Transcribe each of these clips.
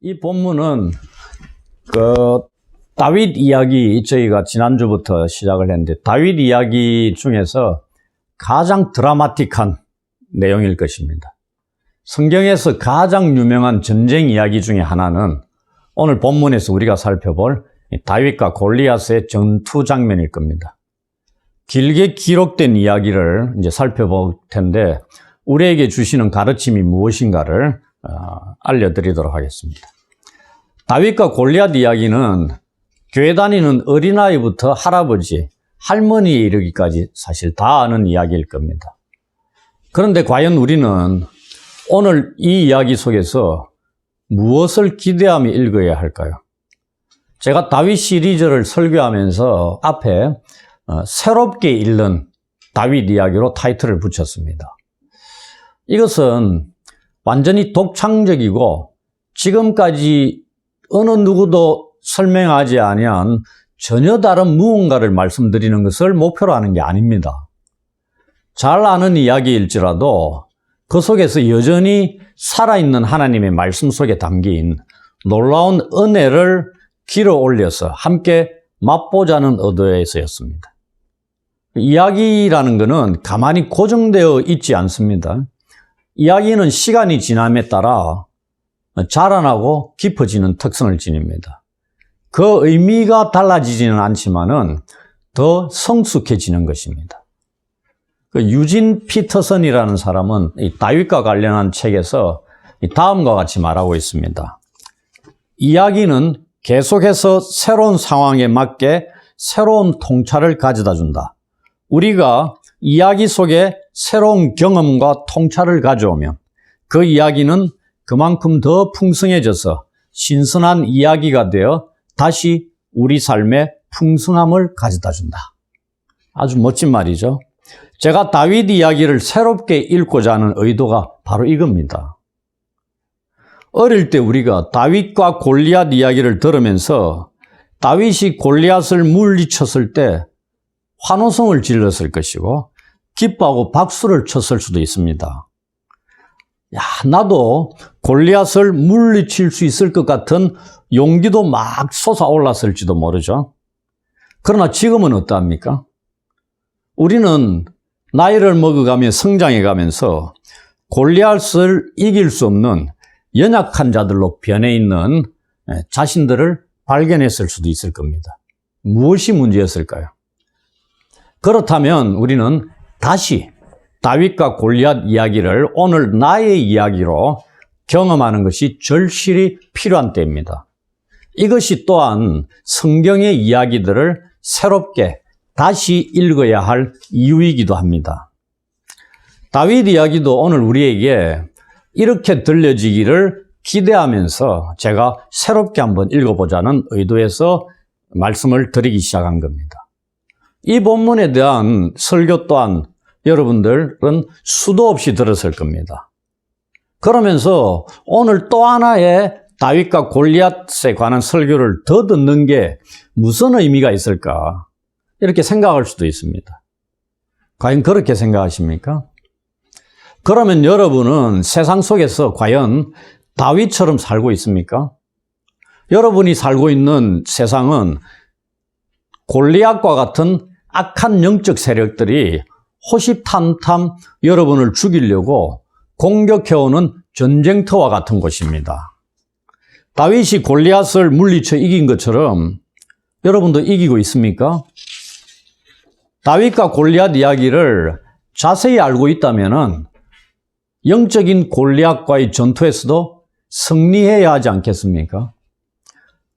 이 본문은 다윗 이야기 저희가 지난주부터 시작을 했는데 다윗 이야기 중에서 가장 드라마틱한 내용일 것입니다. 성경에서 가장 유명한 전쟁 이야기 중에 하나는 오늘 본문에서 우리가 살펴볼 다윗과 골리앗의 전투 장면일 겁니다. 길게 기록된 이야기를 이제 살펴볼 텐데 우리에게 주시는 가르침이 무엇인가를 알려드리도록 하겠습니다. 다윗과 골리앗 이야기는 교회 다니는 어린아이부터 할아버지, 할머니에 이르기까지 사실 다 아는 이야기일 겁니다. 그런데 과연 우리는 오늘 이 이야기 속에서 무엇을 기대하며 읽어야 할까요? 제가 다윗 시리즈를 설교하면서 앞에 새롭게 읽는 다윗 이야기로 타이틀을 붙였습니다. 이것은 완전히 독창적이고 지금까지 어느 누구도 설명하지 아니한 전혀 다른 무언가를 말씀드리는 것을 목표로 하는 게 아닙니다. 잘 아는 이야기일지라도 그 속에서 여전히 살아있는 하나님의 말씀 속에 담긴 놀라운 은혜를 길어 올려서 함께 맛보자는 의도에서였습니다. 이야기라는 것은 가만히 고정되어 있지 않습니다. 이야기는 시간이 지남에 따라 자라나고 깊어지는 특성을 지닙니다. 그 의미가 달라지지는 않지만은 더 성숙해지는 것입니다. 유진 피터슨이라는 사람은 이 다윗과 관련한 책에서 다음과 같이 말하고 있습니다. 이야기는 계속해서 새로운 상황에 맞게 새로운 통찰을 가져다 준다. 우리가 이야기 속에 새로운 경험과 통찰을 가져오면 그 이야기는 그만큼 더 풍성해져서 신선한 이야기가 되어 다시 우리 삶에 풍성함을 가져다 준다. 아주 멋진 말이죠. 제가 다윗 이야기를 새롭게 읽고자 하는 의도가 바로 이겁니다. 어릴 때 우리가 다윗과 골리앗 이야기를 들으면서 다윗이 골리앗을 물리쳤을 때 환호성을 질렀을 것이고 기뻐하고 박수를 쳤을 수도 있습니다. 야, 나도 골리앗을 물리칠 수 있을 것 같은 용기도 막 솟아올랐을지도 모르죠. 그러나 지금은 어떠합니까? 우리는 나이를 먹어가며 성장해가면서 골리앗을 이길 수 없는 연약한 자들로 변해 있는 자신들을 발견했을 수도 있을 겁니다. 무엇이 문제였을까요? 그렇다면 우리는 다시 다윗과 골리앗 이야기를 오늘 나의 이야기로 경험하는 것이 절실히 필요한 때입니다. 이것이 또한 성경의 이야기들을 새롭게 다시 읽어야 할 이유이기도 합니다. 다윗 이야기도 오늘 우리에게 이렇게 들려지기를 기대하면서 제가 새롭게 한번 읽어보자는 의도에서 말씀을 드리기 시작한 겁니다. 이 본문에 대한 설교 또한 여러분들은 수도 없이 들었을 겁니다. 그러면서 오늘 또 하나의 다윗과 골리앗에 관한 설교를 더 듣는 게 무슨 의미가 있을까? 이렇게 생각할 수도 있습니다. 과연 그렇게 생각하십니까? 그러면 여러분은 세상 속에서 과연 다윗처럼 살고 있습니까? 여러분이 살고 있는 세상은 골리앗과 같은 악한 영적 세력들이 호시탐탐 여러분을 죽이려고 공격해오는 전쟁터와 같은 곳입니다. 다윗이 골리앗을 물리쳐 이긴 것처럼 여러분도 이기고 있습니까? 다윗과 골리앗 이야기를 자세히 알고 있다면 영적인 골리앗과의 전투에서도 승리해야 하지 않겠습니까?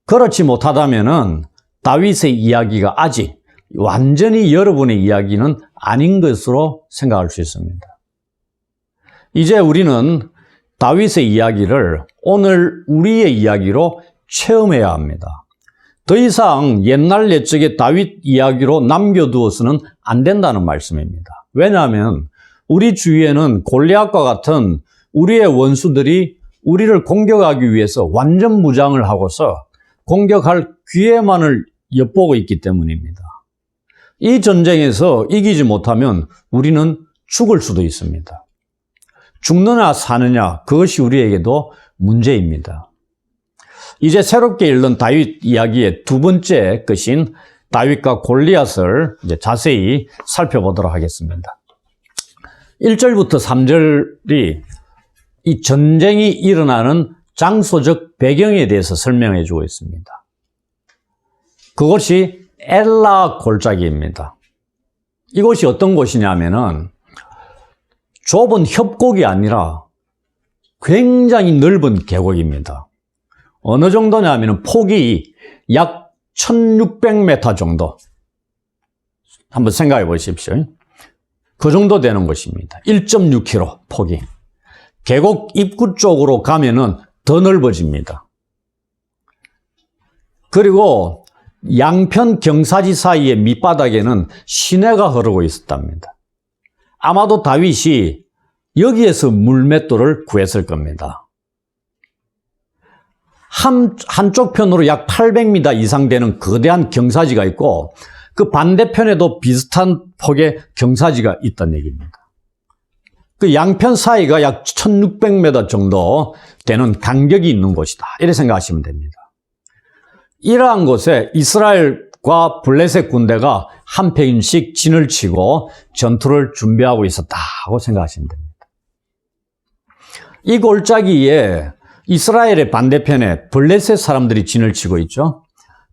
그렇지 못하다면 다윗의 이야기가 아직 완전히 여러분의 이야기는 아닌 것으로 생각할 수 있습니다. 이제 우리는 다윗의 이야기를 오늘 우리의 이야기로 체험해야 합니다. 더 이상 옛날 옛적의 다윗 이야기로 남겨두어서는 안 된다는 말씀입니다. 왜냐하면 우리 주위에는 골리앗과 같은 우리의 원수들이 우리를 공격하기 위해서 완전 무장을 하고서 공격할 기회만을 엿보고 있기 때문입니다. 이 전쟁에서 이기지 못하면 우리는 죽을 수도 있습니다. 죽느냐 사느냐 그것이 우리에게도 문제입니다. 이제 새롭게 읽는 다윗 이야기의 두 번째 것인 다윗과 골리앗을 이제 자세히 살펴보도록 하겠습니다. 1절부터 3절이 이 전쟁이 일어나는 장소적 배경에 대해서 설명해 주고 있습니다. 그것이 엘라 골짜기입니다. 이곳이 어떤 곳이냐면은 좁은 협곡이 아니라 굉장히 넓은 계곡입니다. 어느 정도냐면은 폭이 약 1600m 정도. 한번 생각해 보십시오. 그 정도 되는 곳입니다. 1.6km 폭이. 계곡 입구 쪽으로 가면은 더 넓어집니다. 그리고 양편 경사지 사이의 밑바닥에는 시내가 흐르고 있었답니다. 아마도 다윗이 여기에서 물맷돌을 구했을 겁니다. 한쪽 편으로 약 800m 이상 되는 거대한 경사지가 있고 그 반대편에도 비슷한 폭의 경사지가 있다는 얘기입니다. 그 양편 사이가 약 1600m 정도 되는 간격이 있는 곳이다. 이렇게 생각하시면 됩니다. 이러한 곳에 이스라엘과 블레셋 군대가 한 편씩 진을 치고 전투를 준비하고 있었다고 생각하시면 됩니다. 이 골짜기에 이스라엘의 반대편에 블레셋 사람들이 진을 치고 있죠.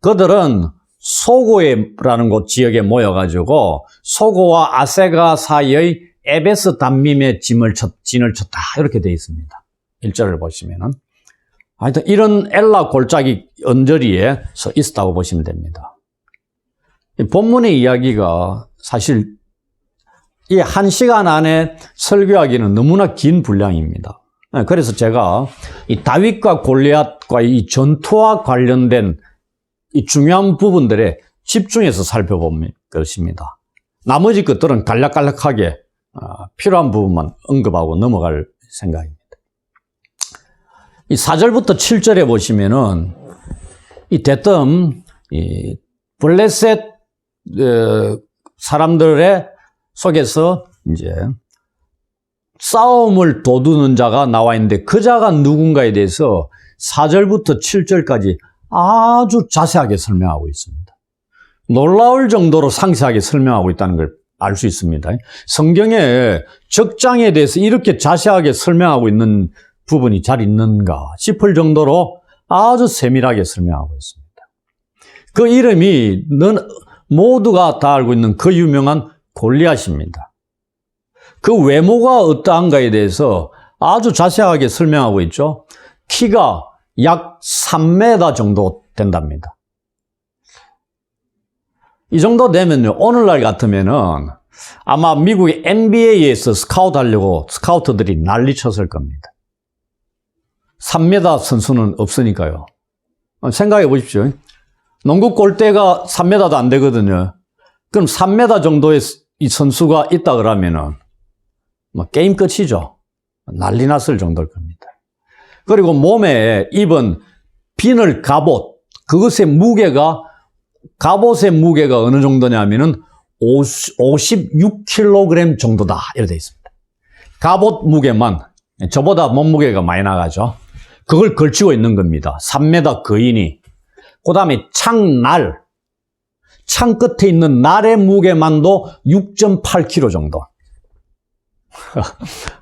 그들은 소고라는 곳 지역에 모여가지고 소고와 아세가 사이의 에베스 담밈에 진을 쳤다. 이렇게 되어 있습니다. 1절을 보시면은. 하여튼 이런 엘라 골짜기 언저리에 서 있었다고 보시면 됩니다. 본문의 이야기가 사실 이 1시간 안에 설교하기는 너무나 긴 분량입니다. 그래서 제가 이 다윗과 골리앗과 이 전투와 관련된 이 중요한 부분들에 집중해서 살펴볼 것입니다. 나머지 것들은 간략간략하게 필요한 부분만 언급하고 넘어갈 생각입니다. 이 4절부터 7절에 보시면은 이 대뜸 이 블레셋 사람들의 속에서 이제 싸움을 도두는 자가 나와 있는데 그 자가 누군가에 대해서 4절부터 7절까지 아주 자세하게 설명하고 있습니다. 놀라울 정도로 상세하게 설명하고 있다는 걸 알 수 있습니다. 성경에 적장에 대해서 이렇게 자세하게 설명하고 있는 부분이 잘 있는가 싶을 정도로 아주 세밀하게 설명하고 있습니다. 그 이름이 모두가 다 알고 있는 그 유명한 골리앗입니다. 그 외모가 어떠한가에 대해서 아주 자세하게 설명하고 있죠. 키가 약 3m 정도 된답니다. 이 정도 되면요, 오늘날 같으면은 아마 미국의 NBA에서 스카우트하려고 스카우트들이 난리쳤을 겁니다. 3m 선수는 없으니까요. 생각해 보십시오. 농구 골대가 3m도 안 되거든요. 그럼 3m 정도의 이 선수가 있다 그러면은 뭐 게임 끝이죠. 난리 났을 정도일 겁니다. 그리고 몸에 입은 비늘 갑옷, 갑옷의 무게가 어느 정도냐면은 56kg 정도다. 이렇게 되어 있습니다. 갑옷 무게만, 저보다 몸무게가 많이 나가죠. 그걸 걸치고 있는 겁니다. 3m 거인이. 그 다음에 창 끝에 있는 날의 무게만도 6.8kg 정도.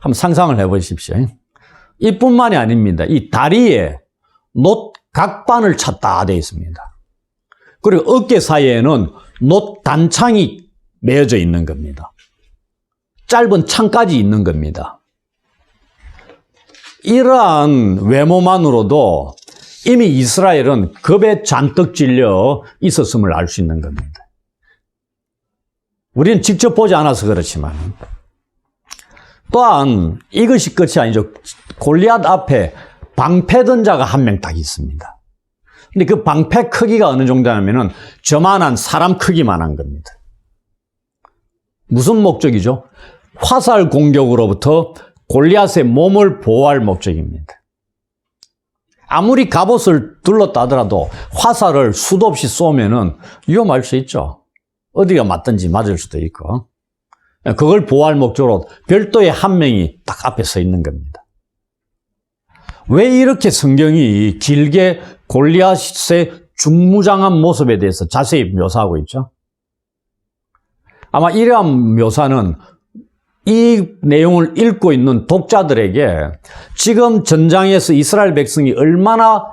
한번 상상을 해보십시오. 이뿐만이 아닙니다. 이 다리에 놋 각반을 찼다 되어 있습니다. 그리고 어깨 사이에는 놋 단창이 매어져 있는 겁니다. 짧은 창까지 있는 겁니다. 이러한 외모만으로도 이미 이스라엘은 겁에 잔뜩 질려 있었음을 알 수 있는 겁니다. 우리는 직접 보지 않아서 그렇지만 또한 이것이 끝이 아니죠. 골리앗 앞에 방패든 자가 한 명 딱 있습니다. 근데 그 방패 크기가 어느 정도냐면은 저만한 사람 크기만한 겁니다. 무슨 목적이죠? 화살 공격으로부터 골리앗의 몸을 보호할 목적입니다. 아무리 갑옷을 둘렀다 하더라도 화살을 수도 없이 쏘면은 위험할 수 있죠. 어디가 맞든지 맞을 수도 있고. 그걸 보호할 목적으로 별도의 한 명이 딱 앞에 서 있는 겁니다. 왜 이렇게 성경이 길게 골리앗의 중무장한 모습에 대해서 자세히 묘사하고 있죠? 아마 이러한 묘사는 이 내용을 읽고 있는 독자들에게 지금 전장에서 이스라엘 백성이 얼마나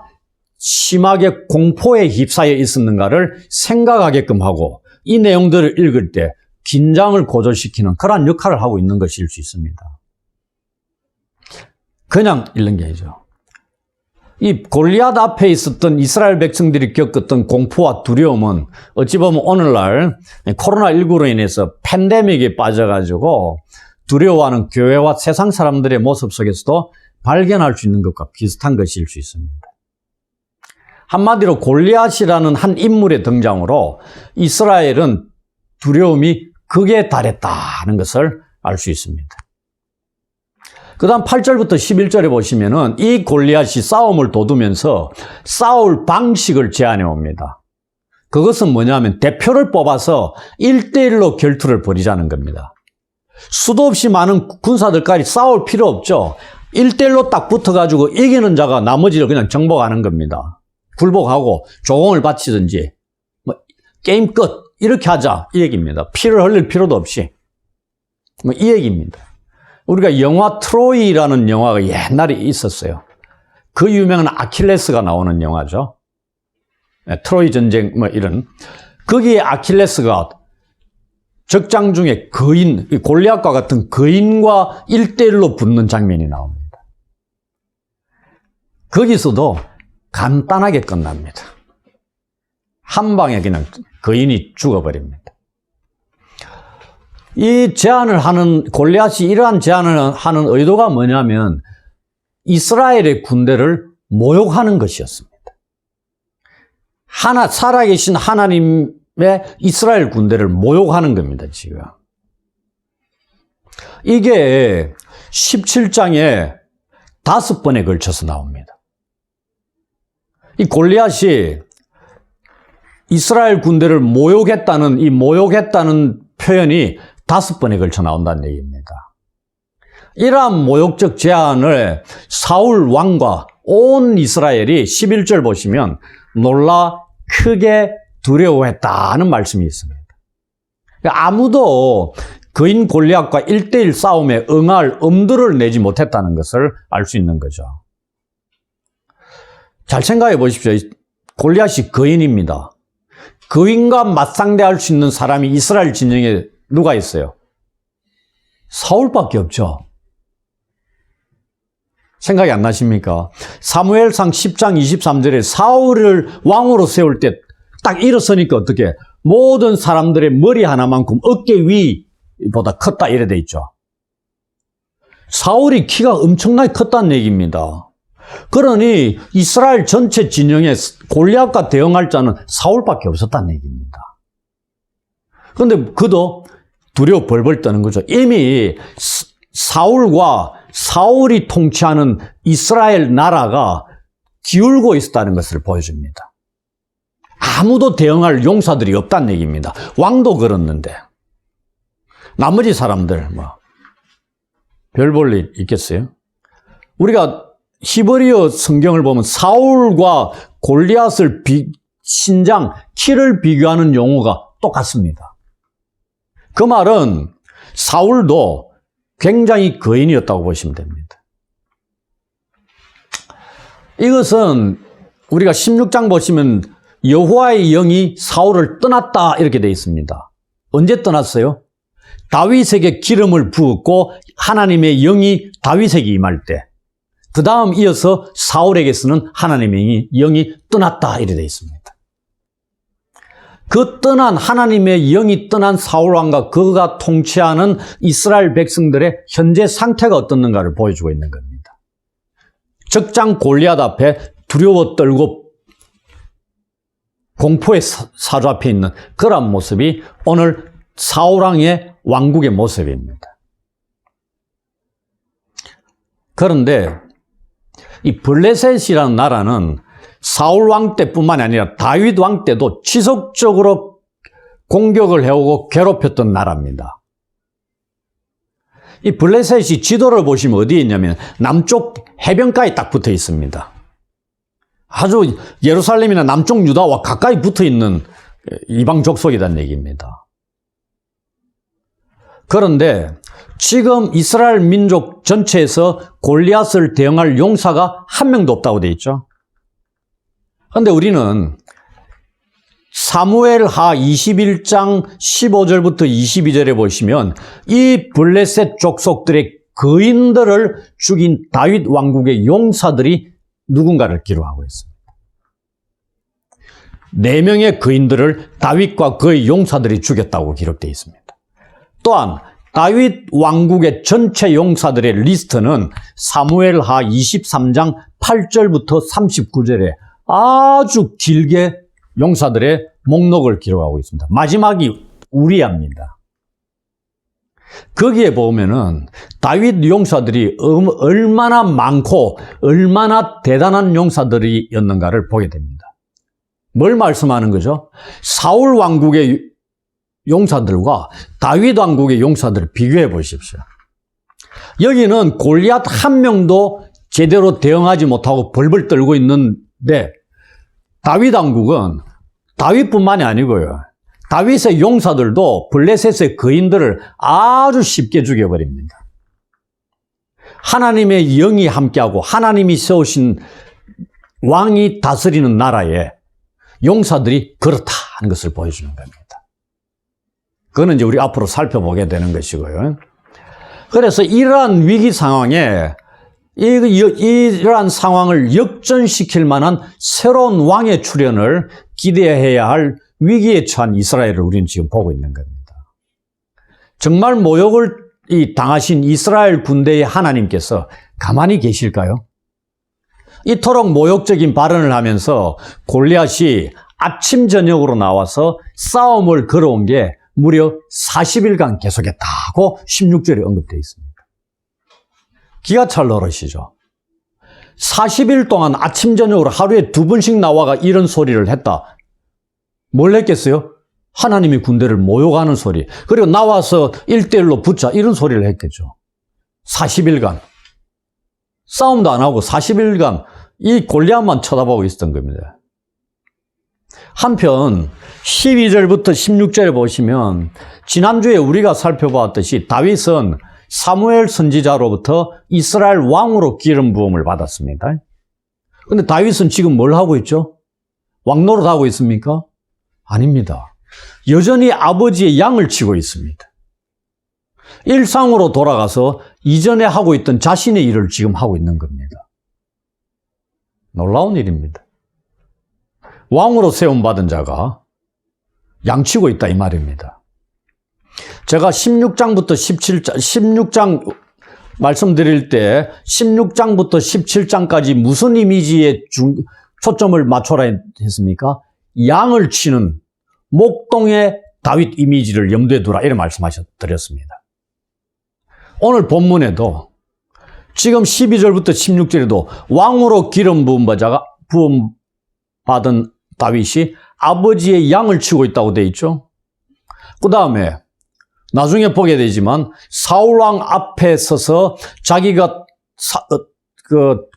심하게 공포에 휩싸여 있었는가를 생각하게끔 하고 이 내용들을 읽을 때 긴장을 고조시키는 그러한 역할을 하고 있는 것일 수 있습니다. 그냥 읽는 게 아니죠. 이 골리앗 앞에 있었던 이스라엘 백성들이 겪었던 공포와 두려움은 어찌 보면 오늘날 코로나19로 인해서 팬데믹에 빠져가지고 두려워하는 교회와 세상 사람들의 모습 속에서도 발견할 수 있는 것과 비슷한 것일 수 있습니다. 한마디로 골리앗이라는 한 인물의 등장으로 이스라엘은 두려움이 극에 달했다는 것을 알 수 있습니다. 그 다음 8절부터 11절에 보시면은 이 골리앗이 싸움을 도두면서 싸울 방식을 제안해 옵니다. 그것은 뭐냐면 대표를 뽑아서 1대1로 결투를 벌이자는 겁니다. 수도 없이 많은 군사들까지 싸울 필요 없죠. 1대1로 딱 붙어가지고 이기는 자가 나머지를 그냥 정복하는 겁니다. 굴복하고 조공을 바치든지 게임 끝 이렇게 하자 이 얘기입니다. 피를 흘릴 필요도 없이 이 얘기입니다. 우리가 영화 트로이라는 영화가 옛날에 있었어요. 그 유명한 아킬레스가 나오는 영화죠. 트로이 전쟁 이런. 거기에 아킬레스가 적장 중에 거인, 골리앗과 같은 거인과 1대1로 붙는 장면이 나옵니다. 거기서도 간단하게 끝납니다. 한 방에 그냥 거인이 죽어버립니다. 이 제안을 하는, 골리앗이 이러한 제안을 하는 의도가 뭐냐면 이스라엘의 군대를 모욕하는 것이었습니다. 살아계신 하나님의 이스라엘 군대를 모욕하는 겁니다, 지금. 이게 17장에 5번에 걸쳐서 나옵니다. 이 골리앗이 이스라엘 군대를 모욕했다는, 이 모욕했다는 표현이 5번에 걸쳐 나온다는 얘기입니다. 이러한 모욕적 제안을 사울 왕과 온 이스라엘이 11절 보시면 놀라 크게 두려워했다는 말씀이 있습니다. 아무도 거인 골리앗과 1대1 싸움에 응할 엄두를 내지 못했다는 것을 알 수 있는 거죠. 잘 생각해 보십시오. 골리앗이 거인입니다. 거인과 맞상대할 수 있는 사람이 이스라엘 진영에 누가 있어요? 사울밖에 없죠. 생각이 안 나십니까? 사무엘상 10장 23절에 사울을 왕으로 세울 때 딱 일어서니까 어떻게? 모든 사람들의 머리 하나만큼 어깨 위보다 컸다 이래 돼 있죠. 사울이 키가 엄청나게 컸다는 얘기입니다. 그러니 이스라엘 전체 진영에 골리앗과 대응할 자는 사울밖에 없었다는 얘기입니다. 그런데 그도 두려워 벌벌 떠는 거죠. 이미 사울과 사울이 통치하는 이스라엘 나라가 기울고 있었다는 것을 보여줍니다. 아무도 대응할 용사들이 없다는 얘기입니다. 왕도 그렇는데 나머지 사람들 별 볼 일 있겠어요? 우리가 히브리어 성경을 보면 사울과 골리앗을 신장, 키를 비교하는 용어가 똑같습니다. 그 말은 사울도 굉장히 거인이었다고 보시면 됩니다. 이것은 우리가 16장 보시면 여호와의 영이 사울을 떠났다 이렇게 되어 있습니다. 언제 떠났어요? 다윗에게 기름을 부었고 하나님의 영이 다윗에게 임할 때, 그 다음 이어서 사울에게서는 하나님의 영이 떠났다 이렇게 되어 있습니다. 그 떠난 하나님의 영이 떠난 사울왕과 그가 통치하는 이스라엘 백성들의 현재 상태가 어떻는가를 보여주고 있는 겁니다. 적장 골리앗 앞에 두려워 떨고 공포에 사로잡혀 있는 그런 모습이 오늘 사울왕의 왕국의 모습입니다. 그런데 이 블레셋이라는 나라는 사울 왕 때뿐만 아니라 다윗 왕 때도 지속적으로 공격을 해오고 괴롭혔던 나라입니다. 이 블레셋이 지도를 보시면 어디에 있냐면 남쪽 해변가에 딱 붙어 있습니다. 아주 예루살렘이나 남쪽 유다와 가까이 붙어 있는 이방 족속이라는 얘기입니다. 그런데 지금 이스라엘 민족 전체에서 골리앗을 대응할 용사가 한 명도 없다고 되어 있죠. 그런데 우리는 사무엘하 21장 15절부터 22절에 보시면 이 블레셋 족속들의 거인들을 죽인 다윗 왕국의 용사들이 누군가를 기록하고 있습니다. 4명의 거인들을 다윗과 그의 용사들이 죽였다고 기록되어 있습니다. 또한 다윗 왕국의 전체 용사들의 리스트는 사무엘하 23장 8절부터 39절에 아주 길게 용사들의 목록을 기록하고 있습니다. 마지막이 우리아입니다. 거기에 보면은 다윗 용사들이 얼마나 많고 얼마나 대단한 용사들이었는가를 보게 됩니다. 뭘 말씀하는 거죠? 사울 왕국의 용사들과 다윗 왕국의 용사들을 비교해 보십시오. 여기는 골리앗 한 명도 제대로 대응하지 못하고 벌벌 떨고 있는데 다윗 왕국은 다윗뿐만이 아니고요. 다윗의 용사들도 블레셋의 거인들을 아주 쉽게 죽여버립니다. 하나님의 영이 함께하고 하나님이 세우신 왕이 다스리는 나라에 용사들이 그렇다는 것을 보여주는 겁니다. 그거는 이제 우리 앞으로 살펴보게 되는 것이고요. 그래서 이러한 위기 상황에 이러한 상황을 역전시킬 만한 새로운 왕의 출현을 기대해야 할 위기에 처한 이스라엘을 우리는 지금 보고 있는 겁니다. 정말 모욕을 당하신 이스라엘 군대의 하나님께서 가만히 계실까요? 이토록 모욕적인 발언을 하면서 골리앗이 아침 저녁으로 나와서 싸움을 걸어온 게 무려 40일간 계속했다고 16절에 언급되어 있습니다. 기가 찰 노릇이죠. 40일 동안 아침 저녁으로 하루에 2번씩 나와가 이런 소리를 했다. 뭘 했겠어요? 하나님이 군대를 모욕하는 소리. 그리고 나와서 1대1로 붙자 이런 소리를 했겠죠. 40일간. 싸움도 안 하고 40일간 이 골리앗만 쳐다보고 있었던 겁니다. 한편 12절부터 16절에 보시면 지난주에 우리가 살펴보았듯이 다윗은 사무엘 선지자로부터 이스라엘 왕으로 기름 부음을 받았습니다. 그런데 다윗은 지금 뭘 하고 있죠? 왕 노릇하고 있습니까? 아닙니다. 여전히 아버지의 양을 치고 있습니다. 일상으로 돌아가서 이전에 하고 있던 자신의 일을 지금 하고 있는 겁니다. 놀라운 일입니다. 왕으로 세움받은 자가 양치고 있다 이 말입니다. 제가 16장부터 16장 말씀드릴 때 16장부터 17장까지 무슨 이미지에 초점을 맞춰라 했습니까? 양을 치는 목동의 다윗 이미지를 염두에 두라 이렇게 말씀하셨습니다. 오늘 본문에도 지금 12절부터 16절에도 왕으로 기름 부음받은 다윗이 아버지의 양을 치고 있다고 되어 있죠. 그 다음에 나중에 보게 되지만 사울왕 앞에 서서 자기가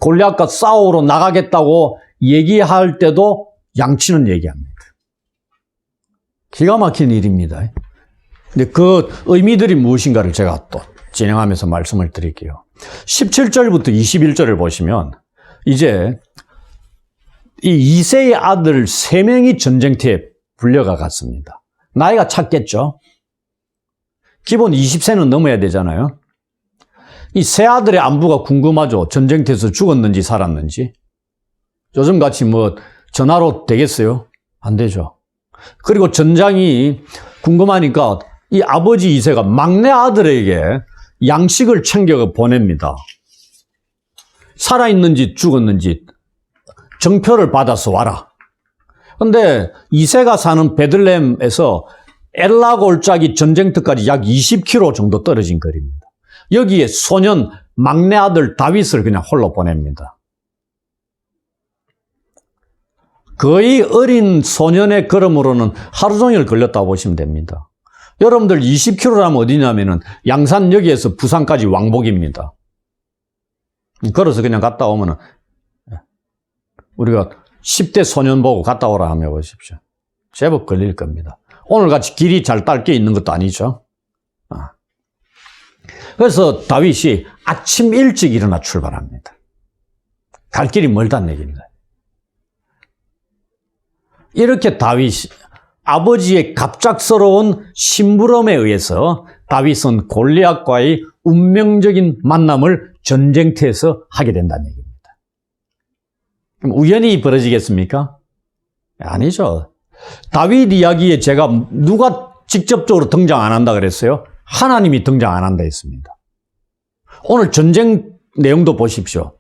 골리앗과 싸우러 나가겠다고 얘기할 때도 양치는 얘기합니다. 기가 막힌 일입니다. 근데 그 의미들이 무엇인가를 제가 또 진행하면서 말씀을 드릴게요. 17절부터 21절을 보시면 이제 이 이새의 아들 3명이 전쟁터에 불려가 갔습니다. 나이가 찼겠죠. 기본 20세는 넘어야 되잖아요. 이 세 아들의 안부가 궁금하죠. 전쟁터에서 죽었는지 살았는지. 요즘같이 뭐 전화로 되겠어요? 안 되죠. 그리고 전장이 궁금하니까 이 아버지 이새가 막내 아들에게 양식을 챙겨 보냅니다. 살아있는지 죽었는지 정표를 받아서 와라. 그런데 이새가 사는 베들레헴에서 엘라 골짜기 전쟁터까지 약 20km 정도 떨어진 거리입니다. 여기에 소년 막내 아들 다윗을 그냥 홀로 보냅니다. 거의 어린 소년의 걸음으로는 하루 종일 걸렸다고 보시면 됩니다. 여러분들 20km라면 어디냐면은 양산역에서 부산까지 왕복입니다. 걸어서 그냥 갔다 오면은 우리가 10대 소년 보고 갔다 오라 하며 보십시오. 제법 걸릴 겁니다. 오늘같이 길이 잘 딸게 있는 것도 아니죠. 그래서 다윗이 아침 일찍 일어나 출발합니다. 갈 길이 멀다는 얘기입니다. 이렇게 다윗이 아버지의 갑작스러운 심부름에 의해서 다윗은 골리앗과의 운명적인 만남을 전쟁터에서 하게 된다는 얘기입니다. 그럼 우연히 벌어지겠습니까? 아니죠. 다윗 이야기에 제가 누가 직접적으로 등장 안 한다 그랬어요? 하나님이 등장 안 한다 했습니다. 오늘 전쟁 내용도 보십시오.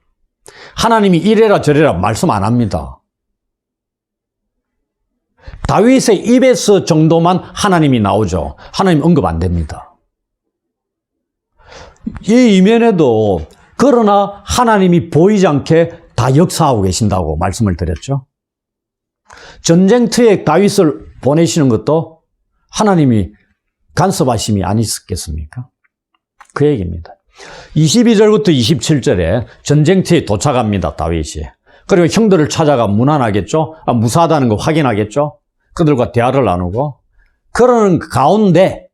하나님이 이래라 저래라 말씀 안 합니다. 다윗의 입에서 정도만 하나님이 나오죠. 하나님 언급 안 됩니다. 이 이면에도 그러나 하나님이 보이지 않게 다 역사하고 계신다고 말씀을 드렸죠. 전쟁터에 다윗을 보내시는 것도 하나님이 간섭하심이 아니었겠습니까? 그 얘기입니다. 22절부터 27절에 전쟁터에 도착합니다. 다윗이. 그리고 형들을 찾아가 무난하겠죠? 무사하다는 거 확인하겠죠? 그들과 대화를 나누고 그러는 가운데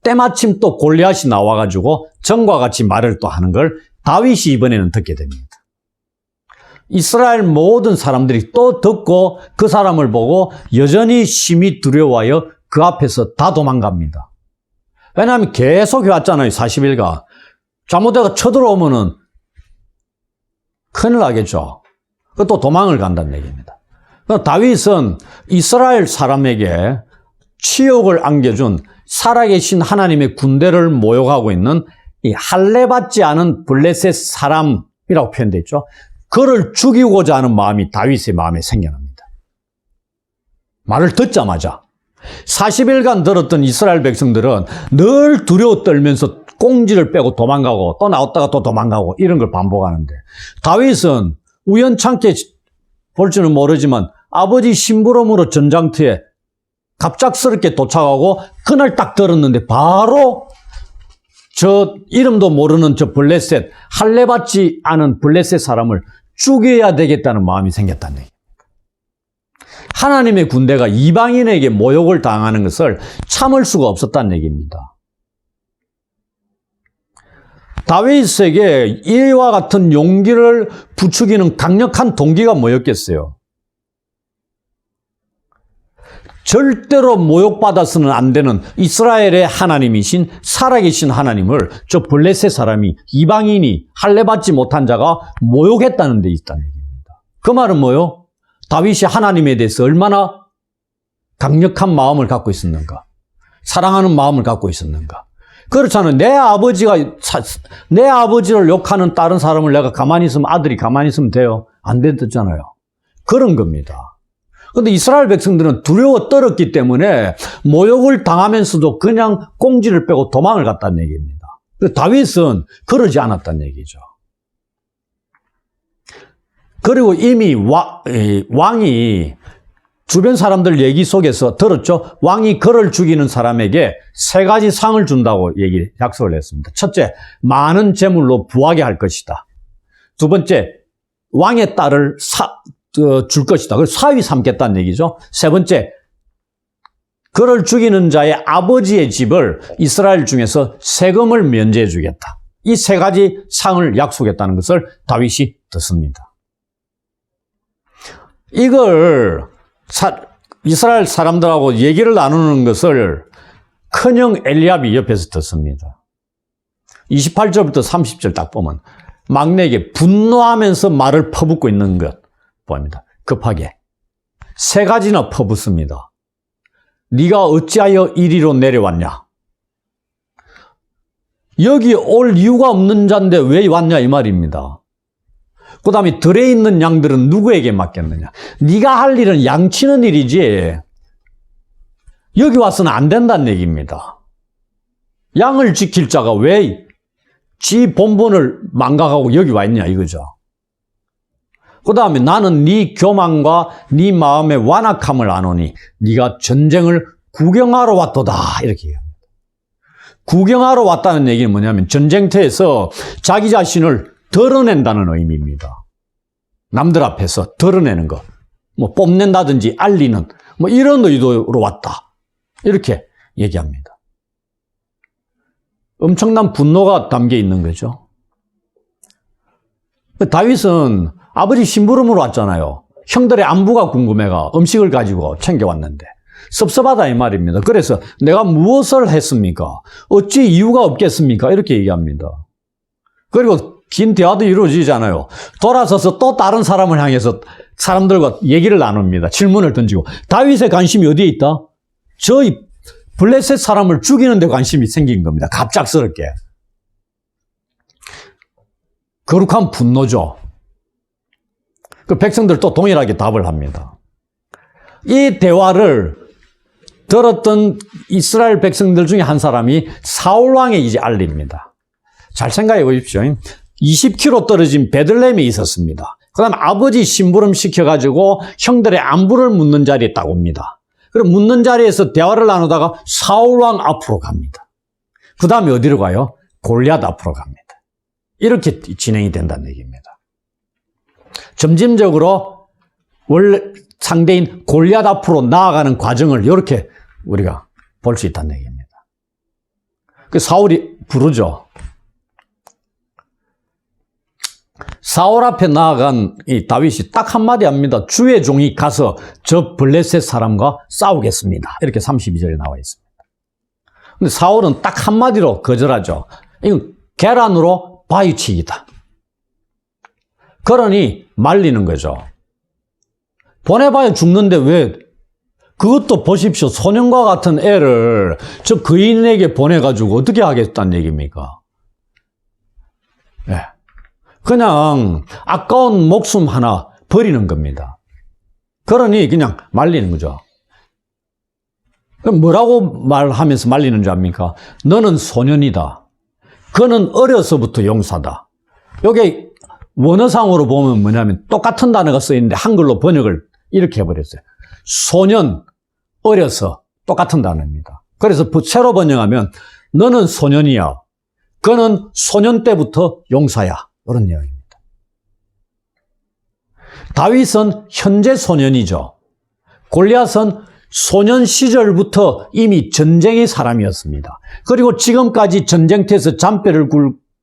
때마침 또 골리앗이 나와가지고 전과 같이 말을 또 하는 걸 다윗이 이번에는 듣게 됩니다. 이스라엘 모든 사람들이 또 듣고 그 사람을 보고 여전히 심히 두려워하여 그 앞에서 다 도망갑니다. 왜냐하면 계속 해왔잖아요. 40일간. 잘못해가 쳐들어오면은 큰일 나겠죠. 또 도망을 간다는 얘기입니다. 다윗은 이스라엘 사람에게 치욕을 안겨준 살아계신 하나님의 군대를 모욕하고 있는 이 할례받지 않은 블레셋 사람이라고 표현되어 있죠. 그를 죽이고자 하는 마음이 다윗의 마음에 생겨납니다. 말을 듣자마자 40일간 들었던 이스라엘 백성들은 늘 두려워 떨면서 꽁지를 빼고 도망가고 또 나왔다가 또 도망가고 이런 걸 반복하는데 다윗은 우연찮게 볼지는 모르지만 아버지 심부름으로 전장터에 갑작스럽게 도착하고 그날 딱 들었는데 바로 저 이름도 모르는 저 블레셋 할례받지 않은 블레셋 사람을 죽여야 되겠다는 마음이 생겼다는 얘기입니다. 하나님의 군대가 이방인에게 모욕을 당하는 것을 참을 수가 없었다는 얘기입니다. 다윗에게 이와 같은 용기를 부추기는 강력한 동기가 뭐였겠어요? 절대로 모욕받아서는 안 되는 이스라엘의 하나님이신 살아계신 하나님을 저 블레셋 사람이 이방인이 할례받지 못한 자가 모욕했다는 데 있다는 얘기입니다. 그 말은 뭐요? 다윗이 하나님에 대해서 얼마나 강력한 마음을 갖고 있었는가? 사랑하는 마음을 갖고 있었는가? 그렇잖아요. 내 아버지를 욕하는 다른 사람을 내가 가만히 있으면 아들이 가만히 있으면 돼요? 안 되잖아요. 그런 겁니다. 그런데 이스라엘 백성들은 두려워 떨었기 때문에 모욕을 당하면서도 그냥 꽁지를 빼고 도망을 갔다는 얘기입니다. 다윗은 그러지 않았다는 얘기죠. 그리고 이미 왕이 주변 사람들 얘기 속에서 들었죠. 왕이 그를 죽이는 사람에게 3가지 상을 준다고 약속을 했습니다. 첫째, 많은 재물로 부하게 할 것이다. 두 번째, 왕의 딸을 줄 것이다. 그걸 사위 삼겠다는 얘기죠. 세 번째, 그를 죽이는 자의 아버지의 집을 이스라엘 중에서 세금을 면제해 주겠다. 이 3가지 상을 약속했다는 것을 다윗이 듣습니다. 이걸 이스라엘 사람들하고 얘기를 나누는 것을 큰형 엘리압이 옆에서 듣습니다. 28절부터 30절 딱 보면 막내에게 분노하면서 말을 퍼붓고 있는 것 보입니다. 급하게 3가지나 퍼붓습니다. 네가 어찌하여 이리로 내려왔냐? 여기 올 이유가 없는 자인데 왜 왔냐 이 말입니다. 그 다음에 들에 있는 양들은 누구에게 맡겼느냐? 네가 할 일은 양치는 일이지 여기 와서는 안 된다는 얘기입니다. 양을 지킬 자가 왜 지 본분을 망각하고 여기 와 있냐 이거죠. 그 다음에 나는 네 교만과 네 마음의 완악함을 아노니 네가 전쟁을 구경하러 왔도다 이렇게 얘기합니다. 구경하러 왔다는 얘기는 뭐냐면 전쟁터에서 자기 자신을 드러낸다는 의미입니다. 남들 앞에서 드러내는 거. 뭐 뽐낸다든지 알리는 뭐 이런 의도로 왔다. 이렇게 얘기합니다. 엄청난 분노가 담겨 있는 거죠. 다윗은 아버지 심부름으로 왔잖아요. 형들의 안부가 궁금해가 음식을 가지고 챙겨왔는데 섭섭하다 이 말입니다. 그래서 내가 무엇을 했습니까? 어찌 이유가 없겠습니까? 이렇게 얘기합니다. 그리고 긴 대화도 이루어지잖아요. 돌아서서 또 다른 사람을 향해서 사람들과 얘기를 나눕니다. 질문을 던지고. 다윗의 관심이 어디에 있다? 저희 블레셋 사람을 죽이는 데 관심이 생긴 겁니다. 갑작스럽게. 거룩한 분노죠. 그 백성들 또 동일하게 답을 합니다. 이 대화를 들었던 이스라엘 백성들 중에 한 사람이 사울왕에 이제 알립니다. 잘 생각해 보십시오. 20km 떨어진 베들레헴에 있었습니다. 그 다음에 아버지 심부름 시켜가지고 형들의 안부를 묻는 자리에 딱 옵니다. 그럼 묻는 자리에서 대화를 나누다가 사울왕 앞으로 갑니다. 그 다음에 어디로 가요? 골리앗 앞으로 갑니다. 이렇게 진행이 된다는 얘기입니다. 점진적으로 원래 상대인 골리앗 앞으로 나아가는 과정을 이렇게 우리가 볼 수 있다는 얘기입니다. 그 사울이 부르죠. 사울 앞에 나아간 이 다윗이 딱 한마디 합니다. 주의 종이 가서 저 블레셋 사람과 싸우겠습니다. 이렇게 32절에 나와 있습니다. 근데 사울은 딱 한마디로 거절하죠. 이건 계란으로 바위치기다. 그러니 말리는 거죠. 보내봐야 죽는데 왜 그것도 보십시오. 소년과 같은 애를 저 거인에게 보내가지고 어떻게 하겠다는 얘기입니까? 네. 그냥 아까운 목숨 하나 버리는 겁니다. 그러니 그냥 말리는 거죠. 그럼 뭐라고 말하면서 말리는 줄 압니까? 너는 소년이다. 그는 어려서부터 용사다. 여기 원어상으로 보면 뭐냐면 똑같은 단어가 써 있는데 한글로 번역을 이렇게 해버렸어요. 소년, 어려서 똑같은 단어입니다. 그래서 새로 번역하면 너는 소년이야. 그는 소년 때부터 용사야. 그런 내용입니다. 다윗은 현재 소년이죠. 골리앗은 소년 시절부터 이미 전쟁의 사람이었습니다. 그리고 지금까지 전쟁터에서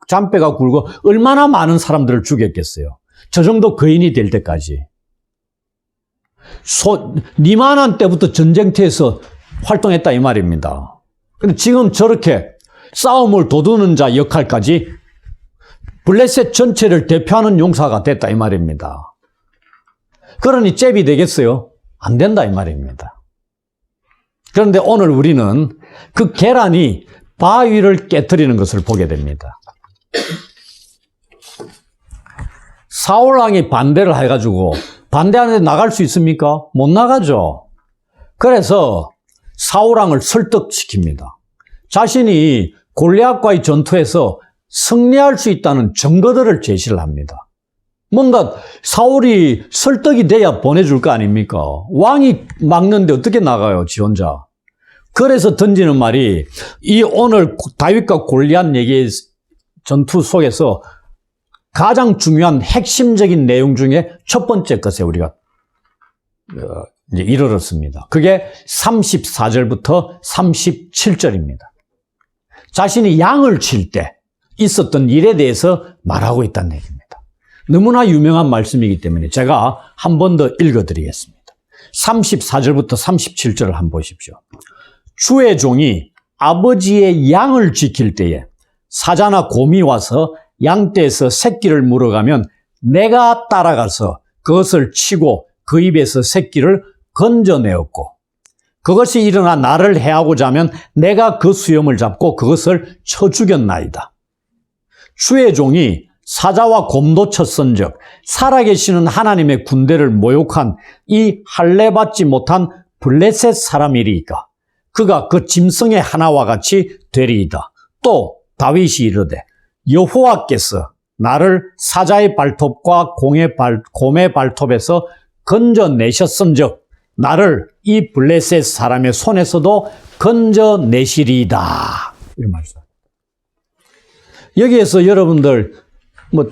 잔뼈가 굵고 얼마나 많은 사람들을 죽였겠어요. 저 정도 거인이 될 때까지. 니만한 때부터 전쟁터에서 활동했다 이 말입니다. 근데 지금 저렇게 싸움을 도두는 자 역할까지 블레셋 전체를 대표하는 용사가 됐다 이 말입니다. 그러니 잽이 되겠어요? 안 된다 이 말입니다. 그런데 오늘 우리는 그 계란이 바위를 깨트리는 것을 보게 됩니다. 사울왕이 반대를 해가지고 반대하는데 나갈 수 있습니까? 못 나가죠. 그래서 사울왕을 설득시킵니다. 자신이 골리앗과의 전투에서 승리할 수 있다는 증거들을 제시를 합니다. 뭔가 사울이 설득이 돼야 보내줄 거 아닙니까? 왕이 막는데 어떻게 나가요, 지 혼자. 그래서 던지는 말이 이 오늘 다윗과 골리앗 얘기의 전투 속에서 가장 중요한 핵심적인 내용 중에 첫 번째 것에 우리가 이제 이르렀습니다. 그게 34절부터 37절입니다. 자신이 양을 칠 때 있었던 일에 대해서 말하고 있다는 얘기입니다. 너무나 유명한 말씀이기 때문에 제가 한 번 더 읽어드리겠습니다. 34절부터 37절을 한번 보십시오. 주의 종이 아버지의 양을 지킬 때에 사자나 곰이 와서 양떼에서 새끼를 물어가면 내가 따라가서 그것을 치고 그 입에서 새끼를 건져내었고 그것이 일어나 나를 해하고자 하면 내가 그 수염을 잡고 그것을 쳐 죽였나이다. 주의 종이 사자와 곰도 쳤은즉 살아계시는 하나님의 군대를 모욕한 이 할례받지 못한 블레셋 사람이리이까 그가 그 짐승의 하나와 같이 되리이다. 또 다윗이 이르되 여호와께서 나를 사자의 발톱과 곰의 발톱에서 건져내셨은즉 나를 이 블레셋 사람의 손에서도 건져내시리이다. 이런 말씀. 여기에서 여러분들 뭐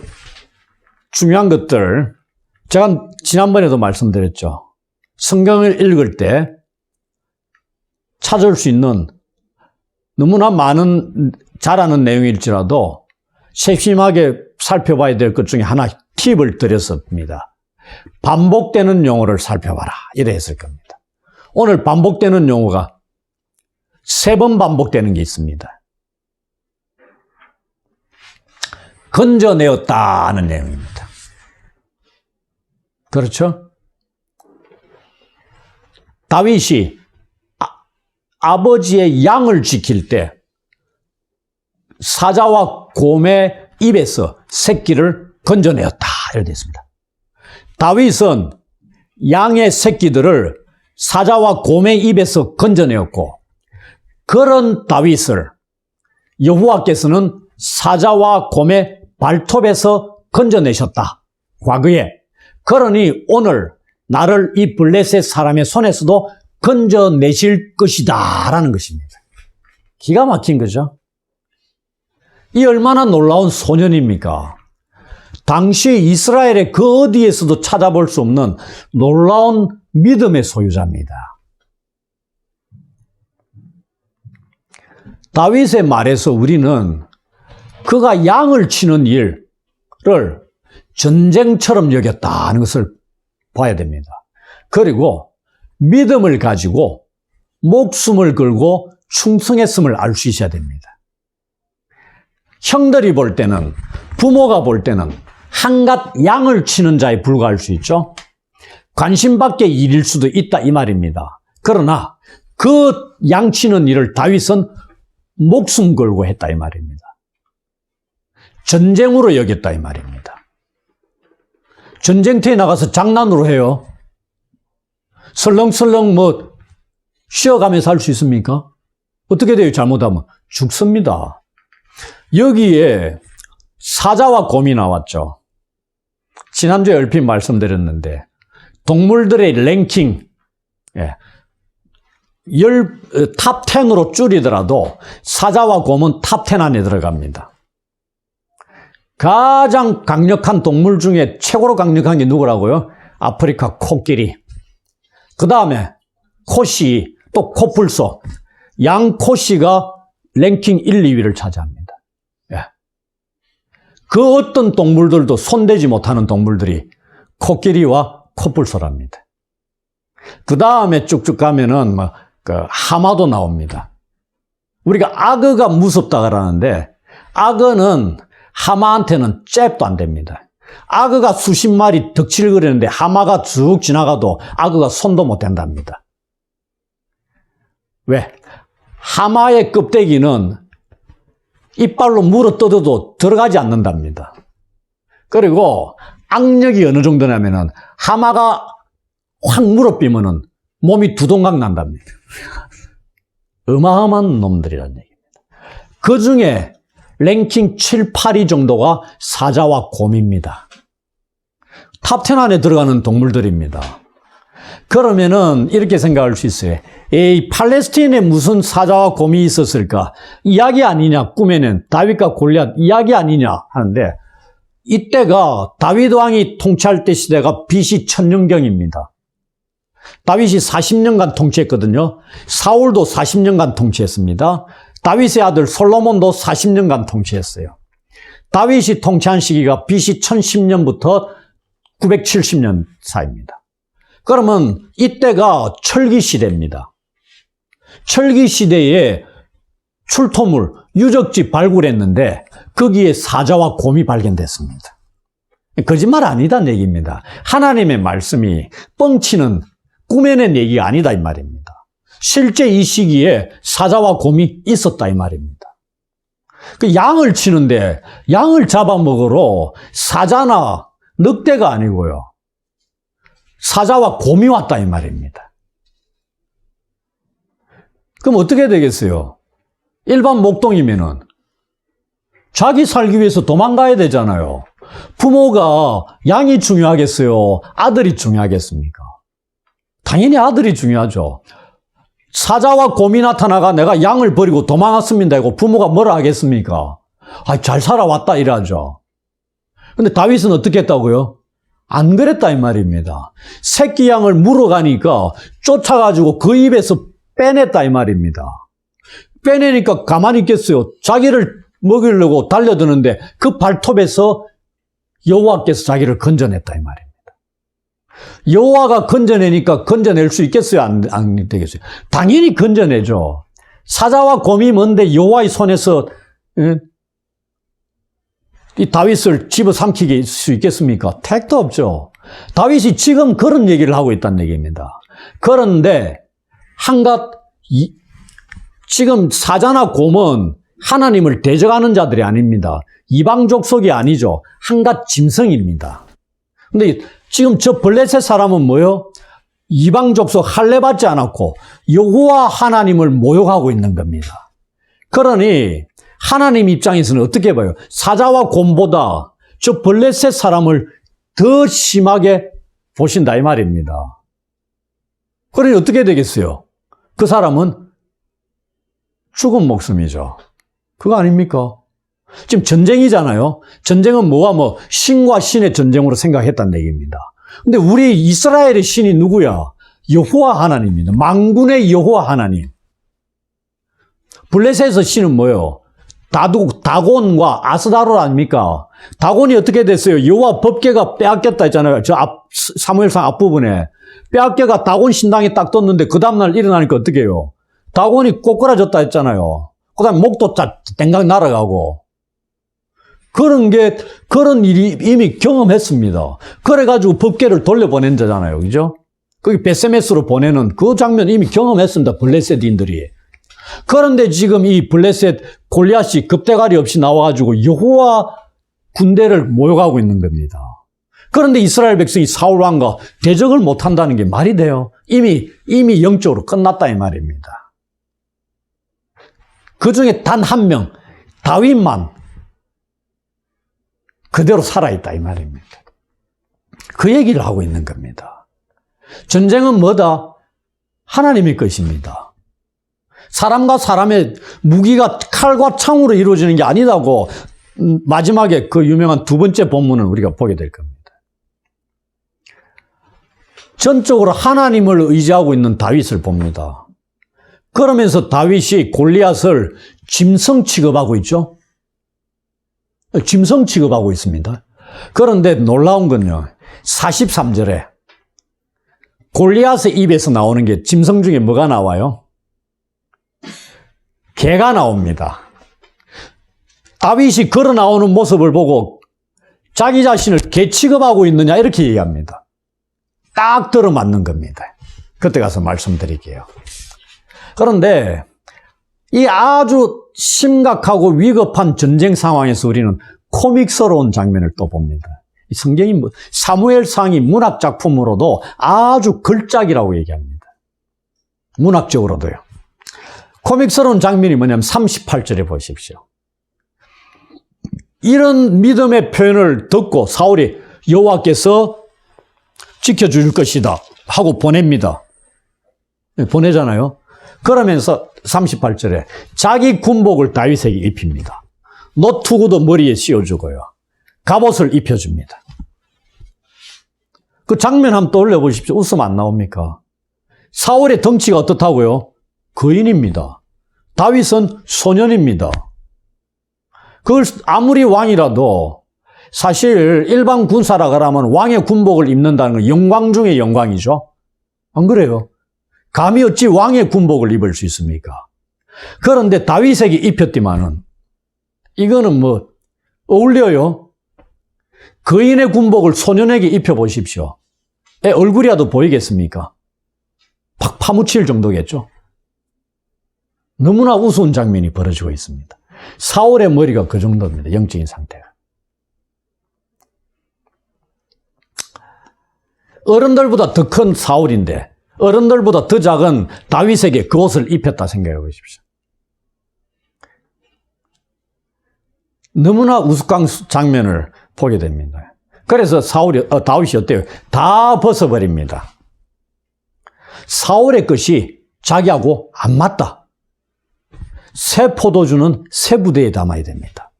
중요한 것들 제가 지난번에도 말씀드렸죠. 성경을 읽을 때 찾을 수 있는 너무나 많은 잘 아는 내용일지라도 세심하게 살펴봐야 될 것 중에 하나 팁을 드렸습니다. 반복되는 용어를 살펴봐라. 이래 했을 겁니다. 오늘 반복되는 용어가 3번 반복되는 게 있습니다. 건져내었다는 내용입니다. 그렇죠? 다윗이 아버지의 양을 지킬 때 사자와 곰의 입에서 새끼를 건져내었다. 이렇게 됐습니다. 다윗은 양의 새끼들을 사자와 곰의 입에서 건져내었고 그런 다윗을 여호와께서는 사자와 곰의 발톱에서 건져내셨다. 과거에. 그러니 오늘 나를 이 블레셋 사람의 손에서도 건져내실 것이다 라는 것입니다. 기가 막힌 거죠. 이 얼마나 놀라운 소년입니까? 당시 이스라엘의 그 어디에서도 찾아볼 수 없는 놀라운 믿음의 소유자입니다. 다윗의 말에서 우리는 그가 양을 치는 일을 전쟁처럼 여겼다는 것을 봐야 됩니다. 그리고 믿음을 가지고 목숨을 걸고 충성했음을 알 수 있어야 됩니다. 형들이 볼 때는, 부모가 볼 때는 한갓 양을 치는 자에 불과할 수 있죠. 관심 밖의 일일 수도 있다 이 말입니다. 그러나 그 양 치는 일을 다윗은 목숨 걸고 했다 이 말입니다. 전쟁으로 여겼다 이 말입니다. 전쟁터에 나가서 장난으로 해요. 설렁설렁 뭐 쉬어가면서 할 수 있습니까? 어떻게 돼요? 잘못하면 죽습니다. 여기에 사자와 곰이 나왔죠. 지난주에 얼핏 말씀드렸는데 동물들의 랭킹 탑 10으로 줄이더라도 사자와 곰은 탑 10 안에 들어갑니다. 가장 강력한 동물 중에 최고로 강력한 게 누구라고요? 아프리카 코끼리. 그 다음에 코시, 또 코뿔소. 양코시가 랭킹 1, 2위를 차지합니다. 그 어떤 동물들도 손대지 못하는 동물들이 코끼리와 코뿔소랍니다. 그 다음에 쭉쭉 가면은 하마도 나옵니다. 우리가 악어가 무섭다 그러는데 악어는 하마한테는 잽도 안 됩니다. 악어가 수십 마리 덕질거리는데 하마가 쭉 지나가도 악어가 손도 못 댄답니다. 왜? 하마의 껍데기는 이빨로 물어 뜯어도 들어가지 않는답니다. 그리고 악력이 어느 정도냐면은 하마가 확 물어비면은 몸이 두동강 난답니다. 어마어마한 놈들이라는 얘기입니다. 그 중에 랭킹 7, 8위 정도가 사자와 곰입니다. 탑 10 안에 들어가는 동물들입니다. 그러면은 이렇게 생각할 수 있어요. 에이, 팔레스타인에 무슨 사자와 곰이 있었을까? 이야기 아니냐? 꿈에는 다윗과 골리앗 이야기 아니냐? 하는데 이때가 다윗 왕이 통치할 때 시대가 BC 1000년경입니다. 다윗이 40년간 통치했거든요. 사울도 40년간 통치했습니다. 다윗의 아들 솔로몬도 40년간 통치했어요. 다윗이 통치한 시기가 BC 1010년부터 970년 사이입니다. 그러면 이때가 철기 시대입니다. 철기 시대에 출토물, 유적지 발굴했는데 거기에 사자와 곰이 발견됐습니다. 거짓말 아니다는 얘기입니다. 하나님의 말씀이 뻥치는 꾸며낸 얘기가 아니다 이 말입니다. 실제 이 시기에 사자와 곰이 있었다 이 말입니다. 그 양을 치는데 양을 잡아먹으러 사자나 늑대가 아니고요. 사자와 곰이 왔다 이 말입니다. 그럼 어떻게 되겠어요? 일반 목동이면은 자기 살기 위해서 도망가야 되잖아요. 부모가 양이 중요하겠어요? 아들이 중요하겠습니까? 당연히 아들이 중요하죠. 사자와 곰이 나타나가 내가 양을 버리고 도망왔습니다 하고 부모가 뭐라 하겠습니까? 잘 살아왔다 이러죠. 근데 다윗은 어떻게 했다고요? 안 그랬다 이 말입니다. 새끼 양을 물어가니까 쫓아가지고 그 입에서 빼냈다 이 말입니다. 빼내니까 가만히 있겠어요. 자기를 먹이려고 달려드는데 그 발톱에서 여호와께서 자기를 건져냈다 이 말입니다. 여호와가 건져내니까 건져낼 수 있겠어요? 안 되겠어요? 당연히 건져내죠. 사자와 곰이 뭔데 여호와의 손에서 이 다윗을 집어삼키게 수 있겠습니까? 택도 없죠. 다윗이 지금 그런 얘기를 하고 있다는 얘기입니다. 그런데 지금 사자나 곰은 하나님을 대적하는 자들이 아닙니다. 이방 족속이 아니죠. 한갓 짐승입니다. 근데 지금 저 블레셋 사람은 뭐요? 이방 족속 할례 받지 않았고 여호와 하나님을 모욕하고 있는 겁니다. 그러니 하나님 입장에서는 어떻게 봐요? 사자와 곰보다 저 블레셋 사람을 더 심하게 보신다 이 말입니다. 그러니 어떻게 되겠어요? 그 사람은 죽은 목숨이죠. 그거 아닙니까? 지금 전쟁이잖아요. 전쟁은 신과 신의 전쟁으로 생각했다는 얘기입니다. 근데 우리 이스라엘의 신이 누구야? 여호와 하나님입니다. 만군의 여호와 하나님. 블레셋에서 신은 뭐예요? 다곤과 아스다롯 아닙니까? 다곤이 어떻게 됐어요? 여호와 법궤가 빼앗겼다 했잖아요. 사무엘상 앞부분에. 빼앗겨가 다곤 신당에 딱 떴는데 그 다음날 일어나니까 어떻게 해요? 다곤이 꼬꾸라졌다 했잖아요. 그 다음에 목도 땡강 날아가고. 그런 일이 이미 경험했습니다. 그래가지고 법궤를 돌려보낸 자잖아요. 그죠? 거기 베세메스로 보내는 그 장면 이미 경험했습니다. 블레셋인들이. 그런데 지금 이 블레셋 골리앗이 급대가리 없이 나와가지고 여호와 군대를 모욕하고 있는 겁니다. 그런데 이스라엘 백성이 사울 왕과 대적을 못한다는 게 말이 돼요? 이미 영적으로 끝났다 이 말입니다. 그 중에 단 한 명, 다윗만 그대로 살아있다 이 말입니다. 그 얘기를 하고 있는 겁니다. 전쟁은 뭐다? 하나님의 것입니다. 사람과 사람의 무기가 칼과 창으로 이루어지는 게 아니다고 마지막에 그 유명한 두 번째 본문을 우리가 보게 될 겁니다. 전적으로 하나님을 의지하고 있는 다윗을 봅니다. 그러면서 다윗이 골리앗을 짐승 취급하고 있죠. 짐승 취급하고 있습니다. 그런데 놀라운 건요. 43절에 골리앗의 입에서 나오는 게 짐승 중에 뭐가 나와요? 개가 나옵니다. 다윗이 걸어 나오는 모습을 보고 자기 자신을 개 취급하고 있느냐 이렇게 얘기합니다. 딱 들어맞는 겁니다. 그때 가서 말씀드릴게요. 그런데 이 아주 심각하고 위급한 전쟁 상황에서 우리는 코믹스러운 장면을 또 봅니다. 성경이 사무엘상이 문학 작품으로도 아주 걸작이라고 얘기합니다. 문학적으로도요. 코믹스러운 장면이 뭐냐면 38절에 보십시오. 이런 믿음의 표현을 듣고 사울이 여호와께서 지켜줄 것이다 하고 보냅니다. 보내잖아요. 그러면서 38절에 자기 군복을 다윗에게 입힙니다. 노투구도 머리에 씌워주고요. 갑옷을 입혀줍니다. 그 장면 한번 떠올려 보십시오. 웃음 안 나옵니까? 사울의 덩치가 어떻다고요? 거인입니다. 다윗은 소년입니다. 그걸 아무리 왕이라도 사실 일반 군사라 그러면 왕의 군복을 입는다는 건 영광 중의 영광이죠. 안 그래요? 감히 어찌 왕의 군복을 입을 수 있습니까? 그런데 다윗에게 입혔지만은 이거는 어울려요? 거인의 군복을 소년에게 입혀보십시오. 얼굴이라도 보이겠습니까? 팍 파묻힐 정도겠죠? 너무나 우스운 장면이 벌어지고 있습니다. 사울의 머리가 그 정도입니다. 영적인 상태가. 어른들보다 더 큰 사울인데 어른들보다 더 작은 다윗에게 그 옷을 입혔다 생각해 보십시오. 너무나 우스꽝 장면을 보게 됩니다. 그래서 다윗이 어때요? 다 벗어버립니다. 사울의 것이 자기하고 안 맞다. 새 포도주는 새 부대에 담아야 됩니다.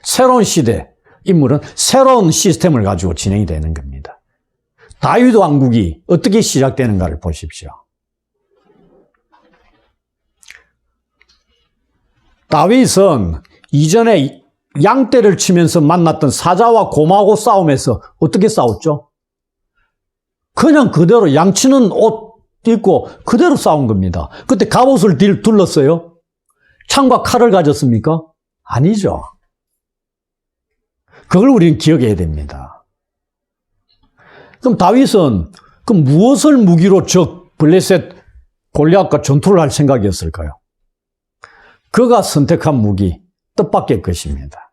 새로운 시대, 인물은 새로운 시스템을 가지고 진행이 되는 겁니다. 다윗 왕국이 어떻게 시작되는가를 보십시오. 다윗은 이전에 양떼를 치면서 만났던 사자와 곰하고 싸움에서 어떻게 싸웠죠? 그냥 그대로 양치는 옷 입고 그대로 싸운 겁니다. 그때 갑옷을 둘렀어요? 창과 칼을 가졌습니까? 아니죠. 그걸 우리는 기억해야 됩니다. 그럼 다윗은 무엇을 무기로 블레셋 골리앗과 전투를 할 생각이었을까요? 그가 선택한 무기, 뜻밖의 것입니다.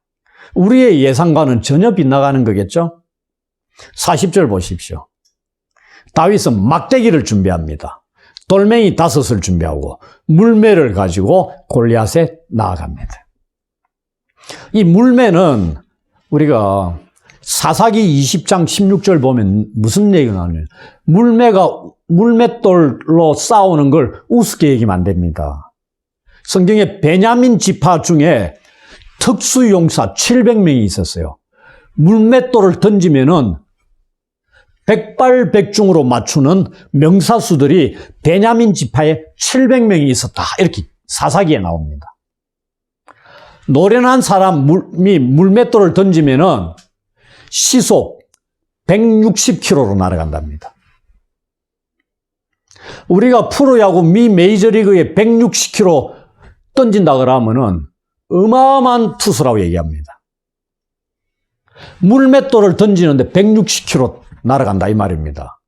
우리의 예상과는 전혀 빗나가는 거겠죠? 40절 보십시오. 다윗은 막대기를 준비합니다. 돌멩이 5을 준비하고 물매를 가지고 골리앗에 나아갑니다. 이 물매는 우리가 사사기 20장 16절 보면 무슨 얘기가 나오냐면 물맷돌로 싸우는 걸 우습게 얘기하면 안 됩니다. 성경에 베냐민 지파 중에 특수용사 700명이 있었어요. 물맷돌을 던지면은 백발백중으로 맞추는 명사수들이 베냐민 지파에 700명이 있었다. 이렇게 사사기에 나옵니다. 노련한 사람이 물맷돌을 던지면은 시속 160km로 날아간답니다. 우리가 프로야구 미 메이저리그에 160km 던진다 그러면은 어마어마한 투수라고 얘기합니다. 물맷돌을 던지는데 160km 날아간다 이 말입니다.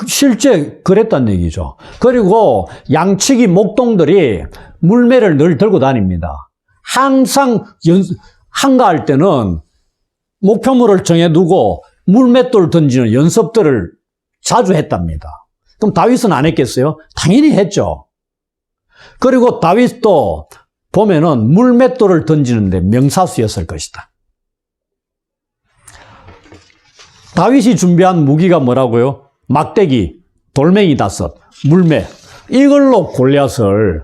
실제 그랬단 얘기죠. 그리고 양치기 목동들이 물매를 늘 들고 다닙니다. 항상 한가할 때는 목표물을 정해두고 물맷돌 던지는 연습들을 자주 했답니다. 그럼 다윗은 안 했겠어요? 당연히 했죠. 그리고 다윗도 보면은 물맷돌을 던지는데 명사수였을 것이다. 다윗이 준비한 무기가 뭐라고요? 막대기, 돌멩이 5, 물매. 이걸로 골리앗을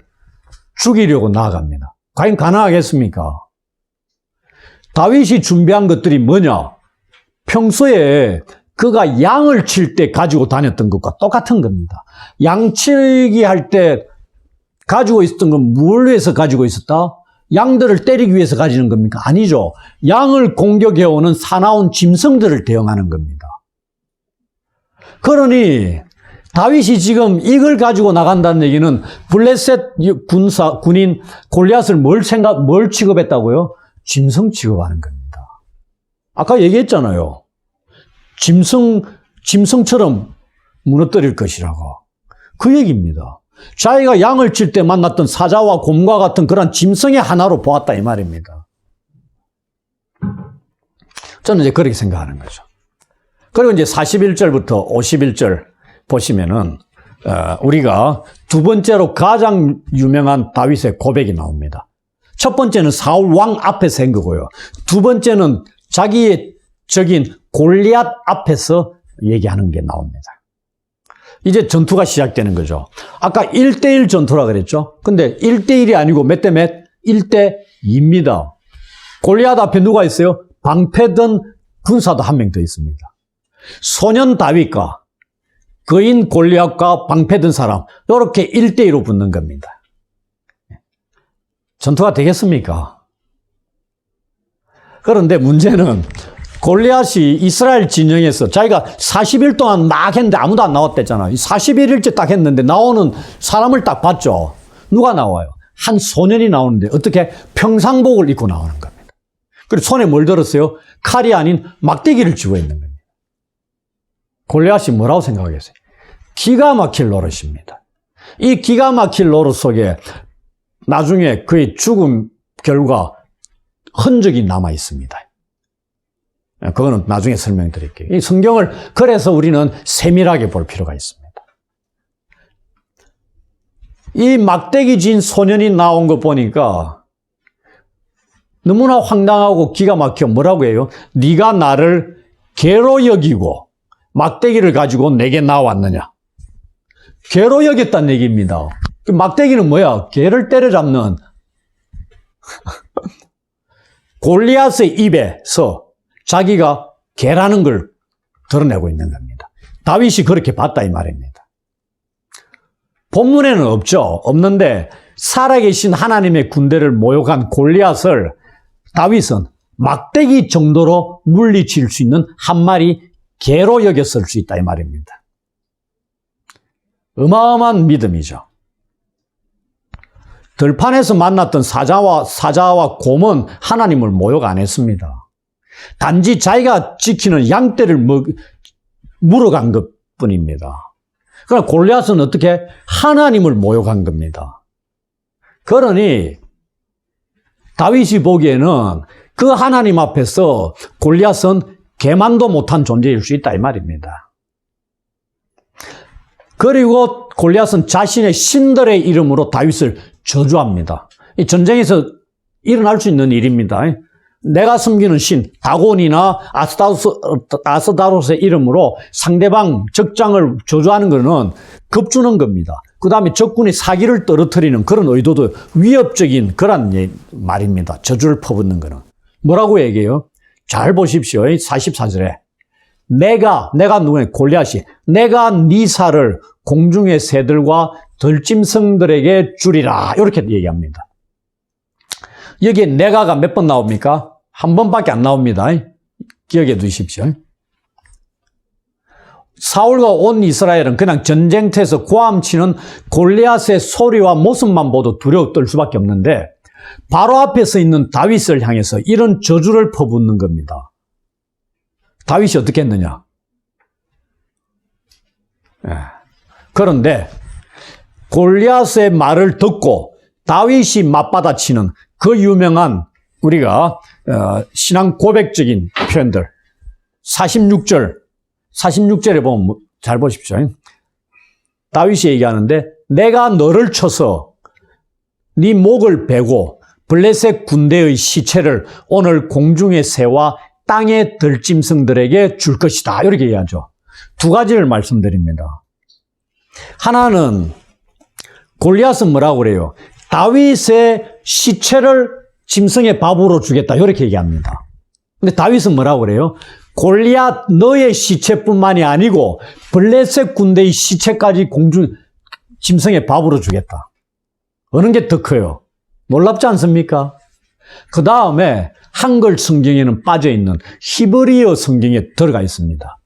죽이려고 나아갑니다. 과연 가능하겠습니까? 다윗이 준비한 것들이 뭐냐? 평소에 그가 양을 칠 때 가지고 다녔던 것과 똑같은 겁니다. 양치기 할 때 가지고 있었던 건 뭘 위해서 가지고 있었다? 양들을 때리기 위해서 가지는 겁니까? 아니죠. 양을 공격해오는 사나운 짐승들을 대응하는 겁니다. 그러니 다윗이 지금 이걸 가지고 나간다는 얘기는 블레셋 군인 골리앗을 뭘 취급했다고요? 짐승 취급하는 겁니다. 아까 얘기했잖아요. 짐승처럼 무너뜨릴 것이라고. 그 얘기입니다. 자기가 양을 칠 때 만났던 사자와 곰과 같은 그런 짐승의 하나로 보았다 이 말입니다. 저는 이제 그렇게 생각하는 거죠. 그리고 이제 41절부터 51절 보시면은 우리가 두 번째로 가장 유명한 다윗의 고백이 나옵니다. 첫 번째는 사울 왕 앞에서 한 거고요. 두 번째는 자기의 적인 골리앗 앞에서 얘기하는 게 나옵니다. 이제 전투가 시작되는 거죠. 아까 1대1 전투라 그랬죠. 근데 1대1이 아니고 몇 대 몇? 1대2입니다. 골리앗 앞에 누가 있어요? 방패든 군사도 한 명 더 있습니다. 소년 다윗과 거인 골리앗과 방패든 사람, 이렇게 1대2로 붙는 겁니다. 전투가 되겠습니까? 그런데 문제는 골리앗이 이스라엘 진영에서 자기가 40일 동안 막 했는데 아무도 안 나왔댔잖아요. 41일째 딱 했는데 나오는 사람을 딱 봤죠. 누가 나와요? 한 소년이 나오는데 어떻게 평상복을 입고 나오는 겁니다. 그리고 손에 뭘 들었어요? 칼이 아닌 막대기를 쥐고 있는 겁니다. 골리앗이 뭐라고 생각하겠어요? 기가 막힐 노릇입니다. 이 기가 막힐 노릇 속에 나중에 그의 죽음 결과 흔적이 남아 있습니다. 그거는 나중에 설명드릴게요. 이 성경을 그래서 우리는 세밀하게 볼 필요가 있습니다. 이 막대기 진 소년이 나온 거 보니까 너무나 황당하고 기가 막혀 뭐라고 해요? 네가 나를 개로 여기고 막대기를 가지고 내게 나왔느냐? 개로 여겼다는 얘기입니다. 그 막대기는 뭐야? 개를 때려잡는 골리앗의 입에서 자기가 개라는 걸 드러내고 있는 겁니다. 다윗이 그렇게 봤다 이 말입니다. 본문에는 없죠. 없는데 살아계신 하나님의 군대를 모욕한 골리앗을 다윗은 막대기 정도로 물리칠 수 있는 한 마리 개로 여겼을 수 있다 이 말입니다. 어마어마한 믿음이죠. 들판에서 만났던 사자와 곰은 하나님을 모욕 안 했습니다. 단지 자기가 지키는 양떼를 물어간 것뿐입니다. 그러나 골리앗은 어떻게 하나님을 모욕한 겁니다. 그러니 다윗이 보기에는 그 하나님 앞에서 골리앗은 개만도 못한 존재일 수 있다 이 말입니다. 그리고 골리앗은 자신의 신들의 이름으로 다윗을 저주합니다. 이 전쟁에서 일어날 수 있는 일입니다. 내가 섬기는 신 다곤이나 아스다롯의 이름으로 상대방 적장을 저주하는 것은 겁주는 겁니다. 그 다음에 적군의 사기를 떨어뜨리는 그런 의도도 위협적인 그런 말입니다. 저주를 퍼붓는 것은. 뭐라고 얘기해요? 잘 보십시오. 44절에 내가 누구냐? 골리앗이 내가 네 살을 공중의 새들과 들짐승들에게 주리라 이렇게 얘기합니다. 여기에 내가가 몇 번 나옵니까? 한 번밖에 안 나옵니다. 기억해 두십시오. 사울과 온 이스라엘은 그냥 전쟁터에서 고함치는 골리앗의 소리와 모습만 보도 두려워 떨 수밖에 없는데 바로 앞에 서 있는 다윗을 향해서 이런 저주를 퍼붓는 겁니다. 다윗이 어떻게 했느냐? 그런데 골리앗의 말을 듣고 다윗이 맞받아치는 그 유명한 우리가 신앙 고백적인 표현들 46절에 보면 잘 보십시오. 다윗이 얘기하는데 내가 너를 쳐서 네 목을 베고 블레셋 군대의 시체를 오늘 공중의 새와 땅의 들짐승들에게 줄 것이다 이렇게 얘기하죠. 두 가지를 말씀드립니다. 하나는 골리앗은 뭐라고 그래요? 다윗의 시체를 짐승의 밥으로 주겠다 이렇게 얘기합니다. 근데 다윗은 뭐라고 그래요? 골리앗 너의 시체뿐만이 아니고 블레셋 군대의 시체까지 짐승의 밥으로 주겠다. 어느 게 더 커요? 놀랍지 않습니까? 그 다음에 한글 성경에는 빠져있는 히브리어 성경에 들어가 있습니다.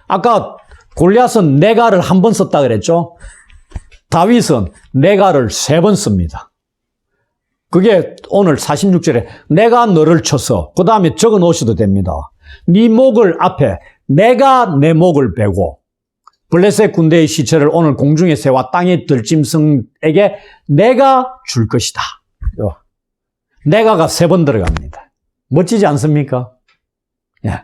아까 골리앗은 내가를 한 번 썼다 그랬죠? 다윗은 내가를 3번 씁니다. 그게 오늘 46절에 내가 너를 쳐서 그 다음에 적어 놓으셔도 됩니다. 네 목을 앞에 내가 내 목을 베고 블레셋 군대의 시체를 오늘 공중의 새와 땅의 들짐승에게 내가 줄 것이다. 내가가 3번 들어갑니다. 멋지지 않습니까? 예.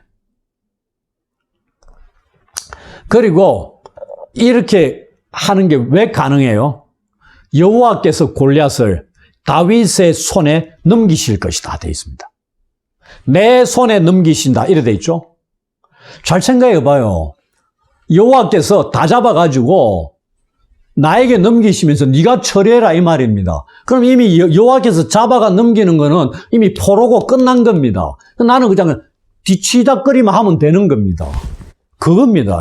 그리고 이렇게 하는 게 왜 가능해요? 여호와께서 골리앗을 다윗의 손에 넘기실 것이다 되어 있습니다. 내 손에 넘기신다 이래 되어 있죠. 잘 생각해 봐요. 여호와께서 다 잡아가지고 나에게 넘기시면서 네가 처리해라 이 말입니다. 그럼 이미 여호와께서 잡아가 넘기는 거는 이미 포로고 끝난 겁니다. 나는 그냥 뒤치다거리만 하면 되는 겁니다. 그겁니다.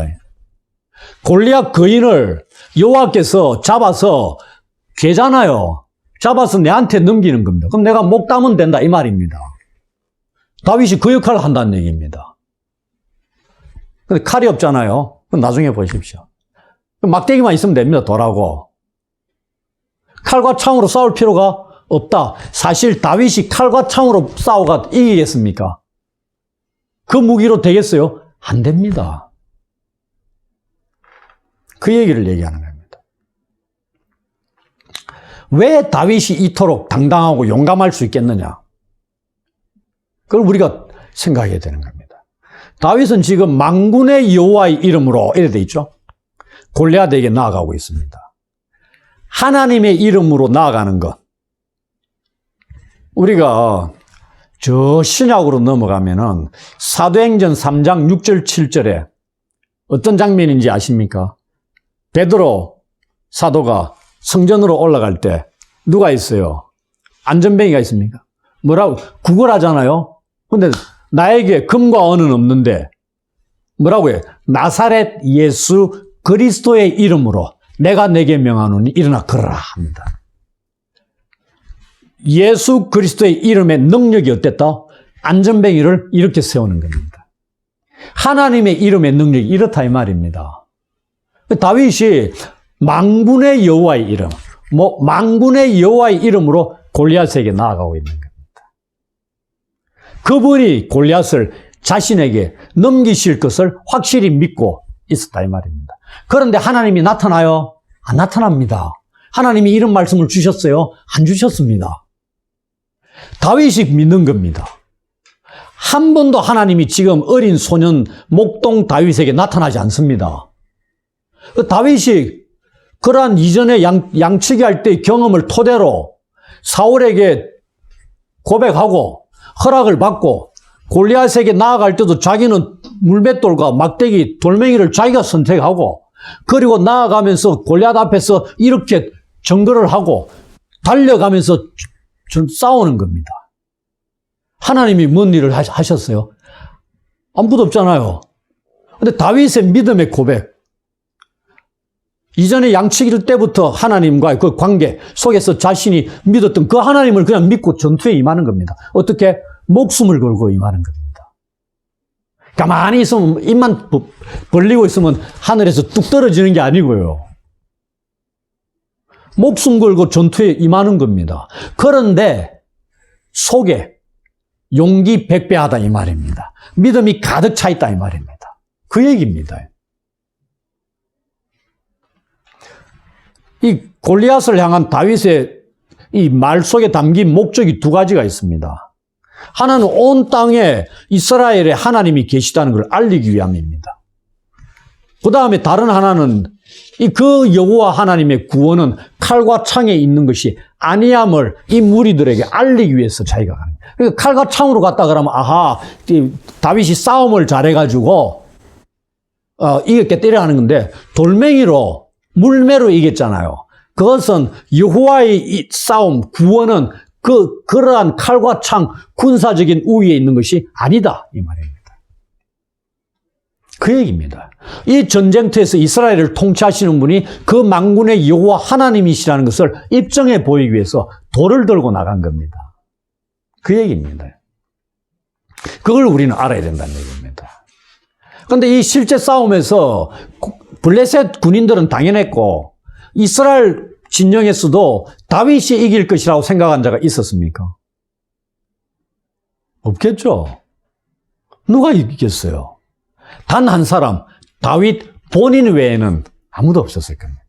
골리앗 거인을 여호와께서 잡아서 괴잖아요. 잡아서 내한테 넘기는 겁니다. 그럼 내가 목 따면 된다 이 말입니다. 다윗이 그 역할을 한다는 얘기입니다. 근데 칼이 없잖아요. 그럼 나중에 보십시오. 막대기만 있으면 됩니다. 돌하고. 칼과 창으로 싸울 필요가 없다. 사실 다윗이 칼과 창으로 싸워가 이기겠습니까? 그 무기로 되겠어요? 안 됩니다. 그 얘기를 얘기하는 겁니다. 왜 다윗이 이토록 당당하고 용감할 수 있겠느냐? 그걸 우리가 생각해야 되는 겁니다. 다윗은 지금 만군의 여호와의 이름으로 이래 돼 있죠. 골리앗에게 나아가고 있습니다. 하나님의 이름으로 나아가는 것. 우리가 저 신약으로 넘어가면은 사도행전 3장 6절 7절에 어떤 장면인지 아십니까? 베드로 사도가 성전으로 올라갈 때 누가 있어요? 안전뱅이가 있습니까? 뭐라고? 구걸하잖아요? 근데 나에게 금과 은은 없는데 뭐라고 해요? 나사렛 예수 그리스도의 이름으로 내가 내게 명하노니 일어나 걸어라 합니다. 예수 그리스도의 이름의 능력이 어땠다? 안전뱅이를 이렇게 세우는 겁니다. 하나님의 이름의 능력이 이렇다 이 말입니다. 다윗이 만군의 여호와의 이름, 만군의 여호와의 이름으로 골리앗에게 나아가고 있는 겁니다. 그분이 골리앗을 자신에게 넘기실 것을 확실히 믿고 있었다 이 말입니다. 그런데 하나님이 나타나요? 안 나타납니다. 하나님이 이런 말씀을 주셨어요? 안 주셨습니다. 다윗이 믿는 겁니다. 한 번도 하나님이 지금 어린 소년 목동 다윗에게 나타나지 않습니다. 다윗이 그러한 이전에 양치기 할 때의 경험을 토대로 사울에게 고백하고 허락을 받고 골리앗에게 나아갈 때도 자기는 물맷돌과 막대기, 돌멩이를 자기가 선택하고 그리고 나아가면서 골리앗 앞에서 이렇게 정거를 하고 달려가면서 싸우는 겁니다. 하나님이 뭔 일을 하셨어요? 아무것도 없잖아요. 근데 다윗의 믿음의 고백, 이전에 양치기 때부터 하나님과의 그 관계 속에서 자신이 믿었던 그 하나님을 그냥 믿고 전투에 임하는 겁니다. 어떻게? 목숨을 걸고 임하는 겁니다. 가만히 있으면, 입만 벌리고 있으면 하늘에서 뚝 떨어지는 게 아니고요. 목숨 걸고 전투에 임하는 겁니다. 그런데 속에 용기 백배하다 이 말입니다. 믿음이 가득 차 있다 이 말입니다. 그 얘기입니다. 이 골리앗을 향한 다윗의 이 말 속에 담긴 목적이 두 가지가 있습니다. 하나는 온 땅에 이스라엘에 하나님이 계시다는 걸 알리기 위함입니다. 그 다음에 다른 하나는 그 여호와 하나님의 구원은 칼과 창에 있는 것이 아니함을 이 무리들에게 알리기 위해서 자기가 가는 거예요. 그러니까 칼과 창으로 갔다 그러면 아하, 다윗이 싸움을 잘해가지고 이겼겠다 하는 건데 돌멩이로 물매로 이겼잖아요. 그것은 여호와의 이 싸움, 구원은 그러한 칼과 창, 군사적인 우위에 있는 것이 아니다 이 말입니다. 그 얘기입니다. 이 전쟁터에서 이스라엘을 통치하시는 분이 그 만군의 여호와 하나님이시라는 것을 입증해 보이기 위해서 돌을 들고 나간 겁니다. 그 얘기입니다. 그걸 우리는 알아야 된다는 얘기입니다. 그런데 이 실제 싸움에서 블레셋 군인들은 당연했고 이스라엘 진영에서도 다윗이 이길 것이라고 생각한 자가 있었습니까? 없겠죠. 누가 이기겠어요? 단 한 사람, 다윗 본인 외에는 아무도 없었을 겁니다.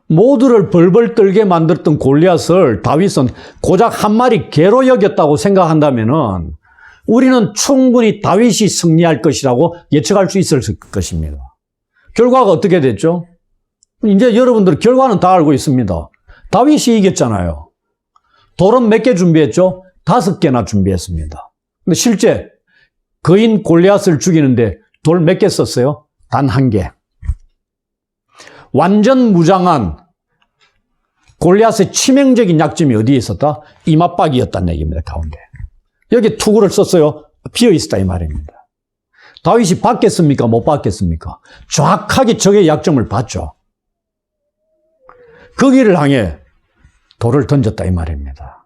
모두를 벌벌 떨게 만들었던 골리앗을 다윗은 고작 한 마리 개로 여겼다고 생각한다면은 우리는 충분히 다윗이 승리할 것이라고 예측할 수 있을 것입니다. 결과가 어떻게 됐죠? 이제 여러분들 결과는 다 알고 있습니다. 다윗이 이겼잖아요. 돌은 몇 개 준비했죠? 5개나 준비했습니다. 근데 실제 거인 골리앗을 죽이는데 돌 몇 개 썼어요? 단 1개. 완전 무장한 골리앗의 치명적인 약점이 어디에 있었다? 이맛박이었다는 얘기입니다. 가운데. 여기 투구를 썼어요. 비어있었다 이 말입니다. 다윗이 받겠습니까? 못 받겠습니까? 정확하게 적의 약점을 봤죠. 거기를 향해 돌을 던졌다 이 말입니다.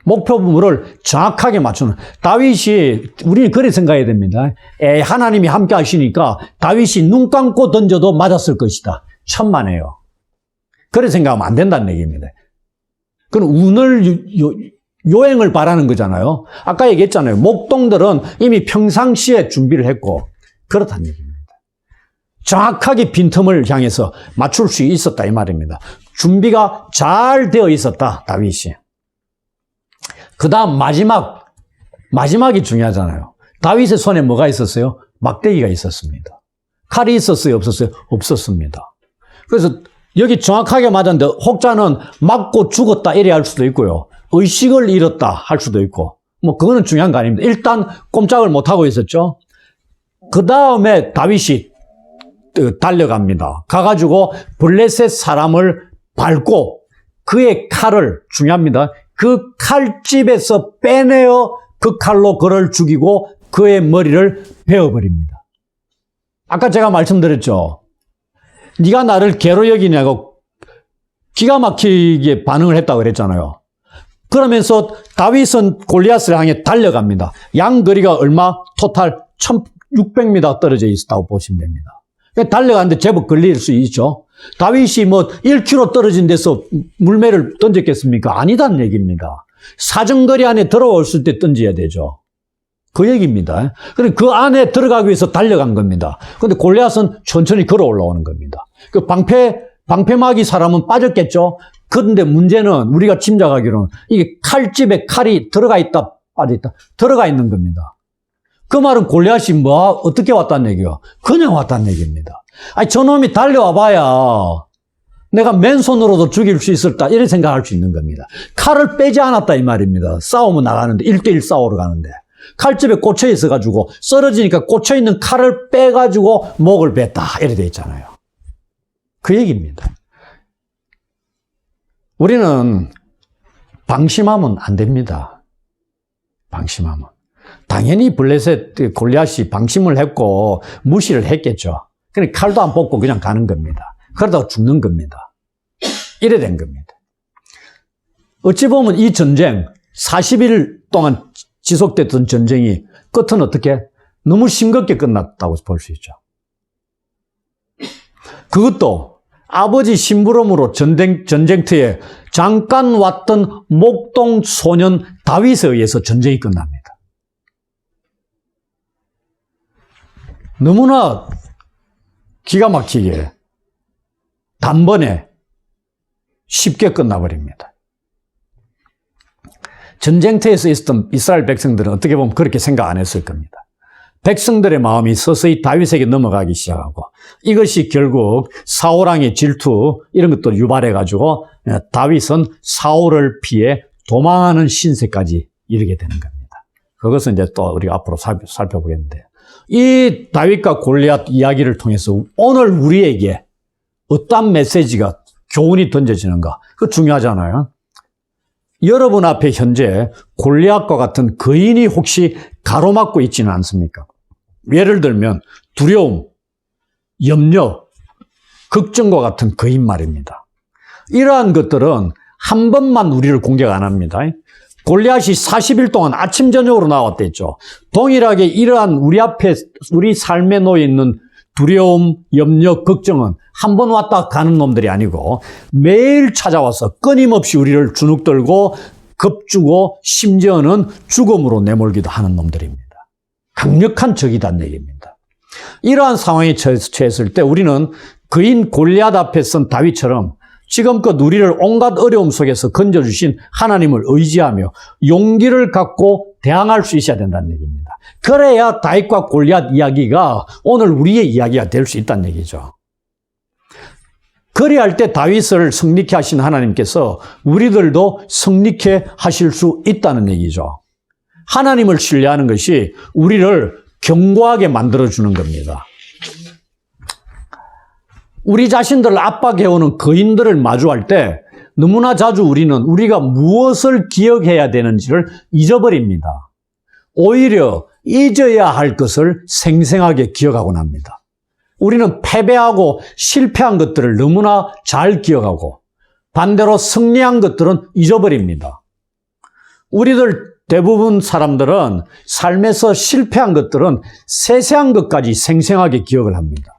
목표물을 정확하게 맞추는. 다윗이, 우리는 그렇게 생각해야 됩니다. 하나님이 함께 하시니까 다윗이 눈 감고 던져도 맞았을 것이다. 천만에요. 그렇게 생각하면 안 된다는 얘기입니다. 그건 운을, 요행을 바라는 거잖아요. 아까 얘기했잖아요. 목동들은 이미 평상시에 준비를 했고, 그렇다는 얘기입니다. 정확하게 빈틈을 향해서 맞출 수 있었다 이 말입니다. 준비가 잘 되어 있었다, 다윗이. 그 다음 마지막이 중요하잖아요. 다윗의 손에 뭐가 있었어요? 막대기가 있었습니다. 칼이 있었어요? 없었어요? 없었습니다. 그래서 여기 정확하게 맞았는데 혹자는 맞고 죽었다 이래 할 수도 있고요. 의식을 잃었다 할 수도 있고, 뭐 그거는 중요한 거 아닙니다. 일단 꼼짝을 못 하고 있었죠. 그 다음에 다윗이 달려갑니다. 가가지고 블레셋 사람을 밟고 그의 칼을, 중요합니다. 그 칼집에서 빼내어 그 칼로 그를 죽이고 그의 머리를 베어버립니다. 아까 제가 말씀드렸죠. 네가 나를 개로 여기냐고 기가 막히게 반응을 했다고 그랬잖아요. 그러면서 다윗은 골리앗을 향해 달려갑니다. 양거리가 얼마? 토탈 1600m 떨어져 있었다고 보시면 됩니다. 달려가는데 제법 걸릴 수 있죠. 다윗이 1km 떨어진 데서 물매를 던졌겠습니까? 아니다는 얘기입니다. 사정거리 안에 들어왔을 때 던져야 되죠. 그 얘기입니다. 그런데 그 안에 들어가기 위해서 달려간 겁니다. 그런데 골리앗은 천천히 걸어 올라오는 겁니다. 그 방패막이 사람은 빠졌겠죠? 그런데 문제는 우리가 짐작하기로는 이게 칼집에 칼이 들어가 있다, 빠져 있다, 들어가 있는 겁니다. 그 말은 골리앗이 어떻게 왔다는 얘기요? 그냥 왔다는 얘기입니다. 아니, 저놈이 달려와 봐야 내가 맨손으로도 죽일 수 있었다, 이런 생각할 수 있는 겁니다. 칼을 빼지 않았다, 이 말입니다. 싸우면 나가는데, 1대1 싸우러 가는데. 칼집에 꽂혀 있어가지고, 쓰러지니까 꽂혀있는 칼을 빼가지고 목을 뺐다, 이렇게 돼 있잖아요. 그 얘기입니다. 우리는 방심하면 안 됩니다. 방심하면. 당연히 블레셋 골리앗이 방심을 했고 무시를 했겠죠. 그러니까 칼도 안 뽑고 그냥 가는 겁니다. 그러다가 죽는 겁니다. 이래 된 겁니다. 어찌 보면 이 전쟁, 40일 동안 지속됐던 전쟁이 끝은 어떻게? 너무 싱겁게 끝났다고 볼 수 있죠. 그것도 아버지 심부름으로 전쟁터에 잠깐 왔던 목동 소년 다윗에 의해서 전쟁이 끝납니다. 너무나 기가 막히게 단번에 쉽게 끝나버립니다. 전쟁터에서 있었던 이스라엘 백성들은 어떻게 보면 그렇게 생각 안 했을 겁니다. 백성들의 마음이 서서히 다윗에게 넘어가기 시작하고 이것이 결국 사울왕의 질투 이런 것도 유발해가지고 다윗은 사울을 피해 도망하는 신세까지 이르게 되는 겁니다. 그것은 이제 또 우리가 앞으로 살펴보겠는데 이 다윗과 골리앗 이야기를 통해서 오늘 우리에게 어떤 메시지가 교훈이 던져지는가? 그거 중요하잖아요. 여러분 앞에 현재 골리앗과 같은 거인이 혹시 가로막고 있지는 않습니까? 예를 들면 두려움, 염려, 걱정과 같은 거인 말입니다. 이러한 것들은 한 번만 우리를 공격 안 합니다. 골리앗이 40일 동안 아침 저녁으로 나왔댔죠. 동일하게 이러한 우리 앞에 우리 삶에 놓여 있는 두려움, 염려, 걱정은 한 번 왔다 가는 놈들이 아니고 매일 찾아와서 끊임없이 우리를 주눅들고 겁주고 심지어는 죽음으로 내몰기도 하는 놈들입니다. 강력한 적이란 얘기입니다. 이러한 상황에 처했을 때 우리는 거인 골리앗 앞에 선 다윗처럼 지금껏 우리를 온갖 어려움 속에서 건져주신 하나님을 의지하며 용기를 갖고 대항할 수 있어야 된다는 얘기입니다. 그래야 다윗과 골리앗 이야기가 오늘 우리의 이야기가 될 수 있다는 얘기죠. 그리할 때 다윗을 승리케 하신 하나님께서 우리들도 승리케 하실 수 있다는 얘기죠. 하나님을 신뢰하는 것이 우리를 견고하게 만들어주는 겁니다. 우리 자신들을 압박해오는 거인들을 마주할 때 너무나 자주 우리는 우리가 무엇을 기억해야 되는지를 잊어버립니다. 오히려 잊어야 할 것을 생생하게 기억하곤 합니다. 우리는 패배하고 실패한 것들을 너무나 잘 기억하고 반대로 승리한 것들은 잊어버립니다. 우리들 대부분 사람들은 삶에서 실패한 것들은 세세한 것까지 생생하게 기억을 합니다.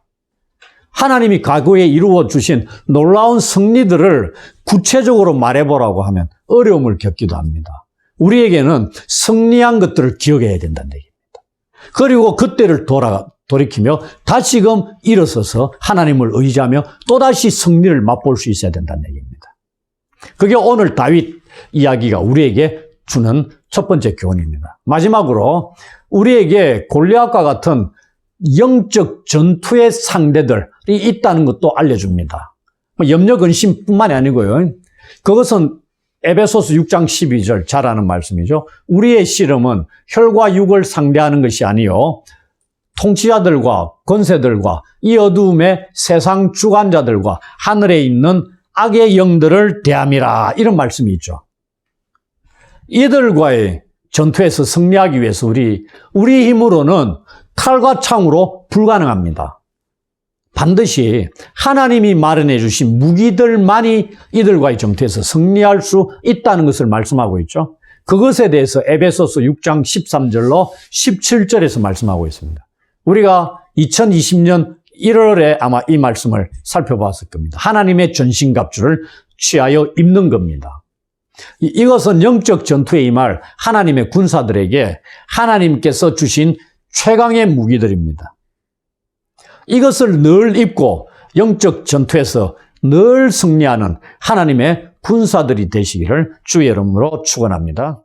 하나님이 과거에 이루어 주신 놀라운 승리들을 구체적으로 말해보라고 하면 어려움을 겪기도 합니다. 우리에게는 승리한 것들을 기억해야 된다는 얘기입니다. 그리고 그때를 돌이키며 다시금 일어서서 하나님을 의지하며 또다시 승리를 맛볼 수 있어야 된다는 얘기입니다. 그게 오늘 다윗 이야기가 우리에게 주는 첫 번째 교훈입니다. 마지막으로 우리에게 골리앗과 같은 영적 전투의 상대들이 있다는 것도 알려줍니다. 염려, 근심뿐만이 아니고요. 그것은 에베소서 6장 12절 잘 아는 말씀이죠. 우리의 씨름은 혈과 육을 상대하는 것이 아니요 통치자들과 권세들과 이 어두움의 세상 주관자들과 하늘에 있는 악의 영들을 대함이라, 이런 말씀이 있죠. 이들과의 전투에서 승리하기 위해서 우리 힘으로는 칼과 창으로 불가능합니다. 반드시 하나님이 마련해 주신 무기들만이 이들과의 전투에서 승리할 수 있다는 것을 말씀하고 있죠. 그것에 대해서 에베소서 6장 13절로 17절에서 말씀하고 있습니다. 우리가 2020년 1월에 아마 이 말씀을 살펴봤을 겁니다. 하나님의 전신갑주를 취하여 입는 겁니다. 이것은 영적 전투에 임할 하나님의 군사들에게 하나님께서 주신 최강의 무기들입니다. 이것을 늘 입고 영적 전투에서 늘 승리하는 하나님의 군사들이 되시기를 주의 이름으로 축원합니다.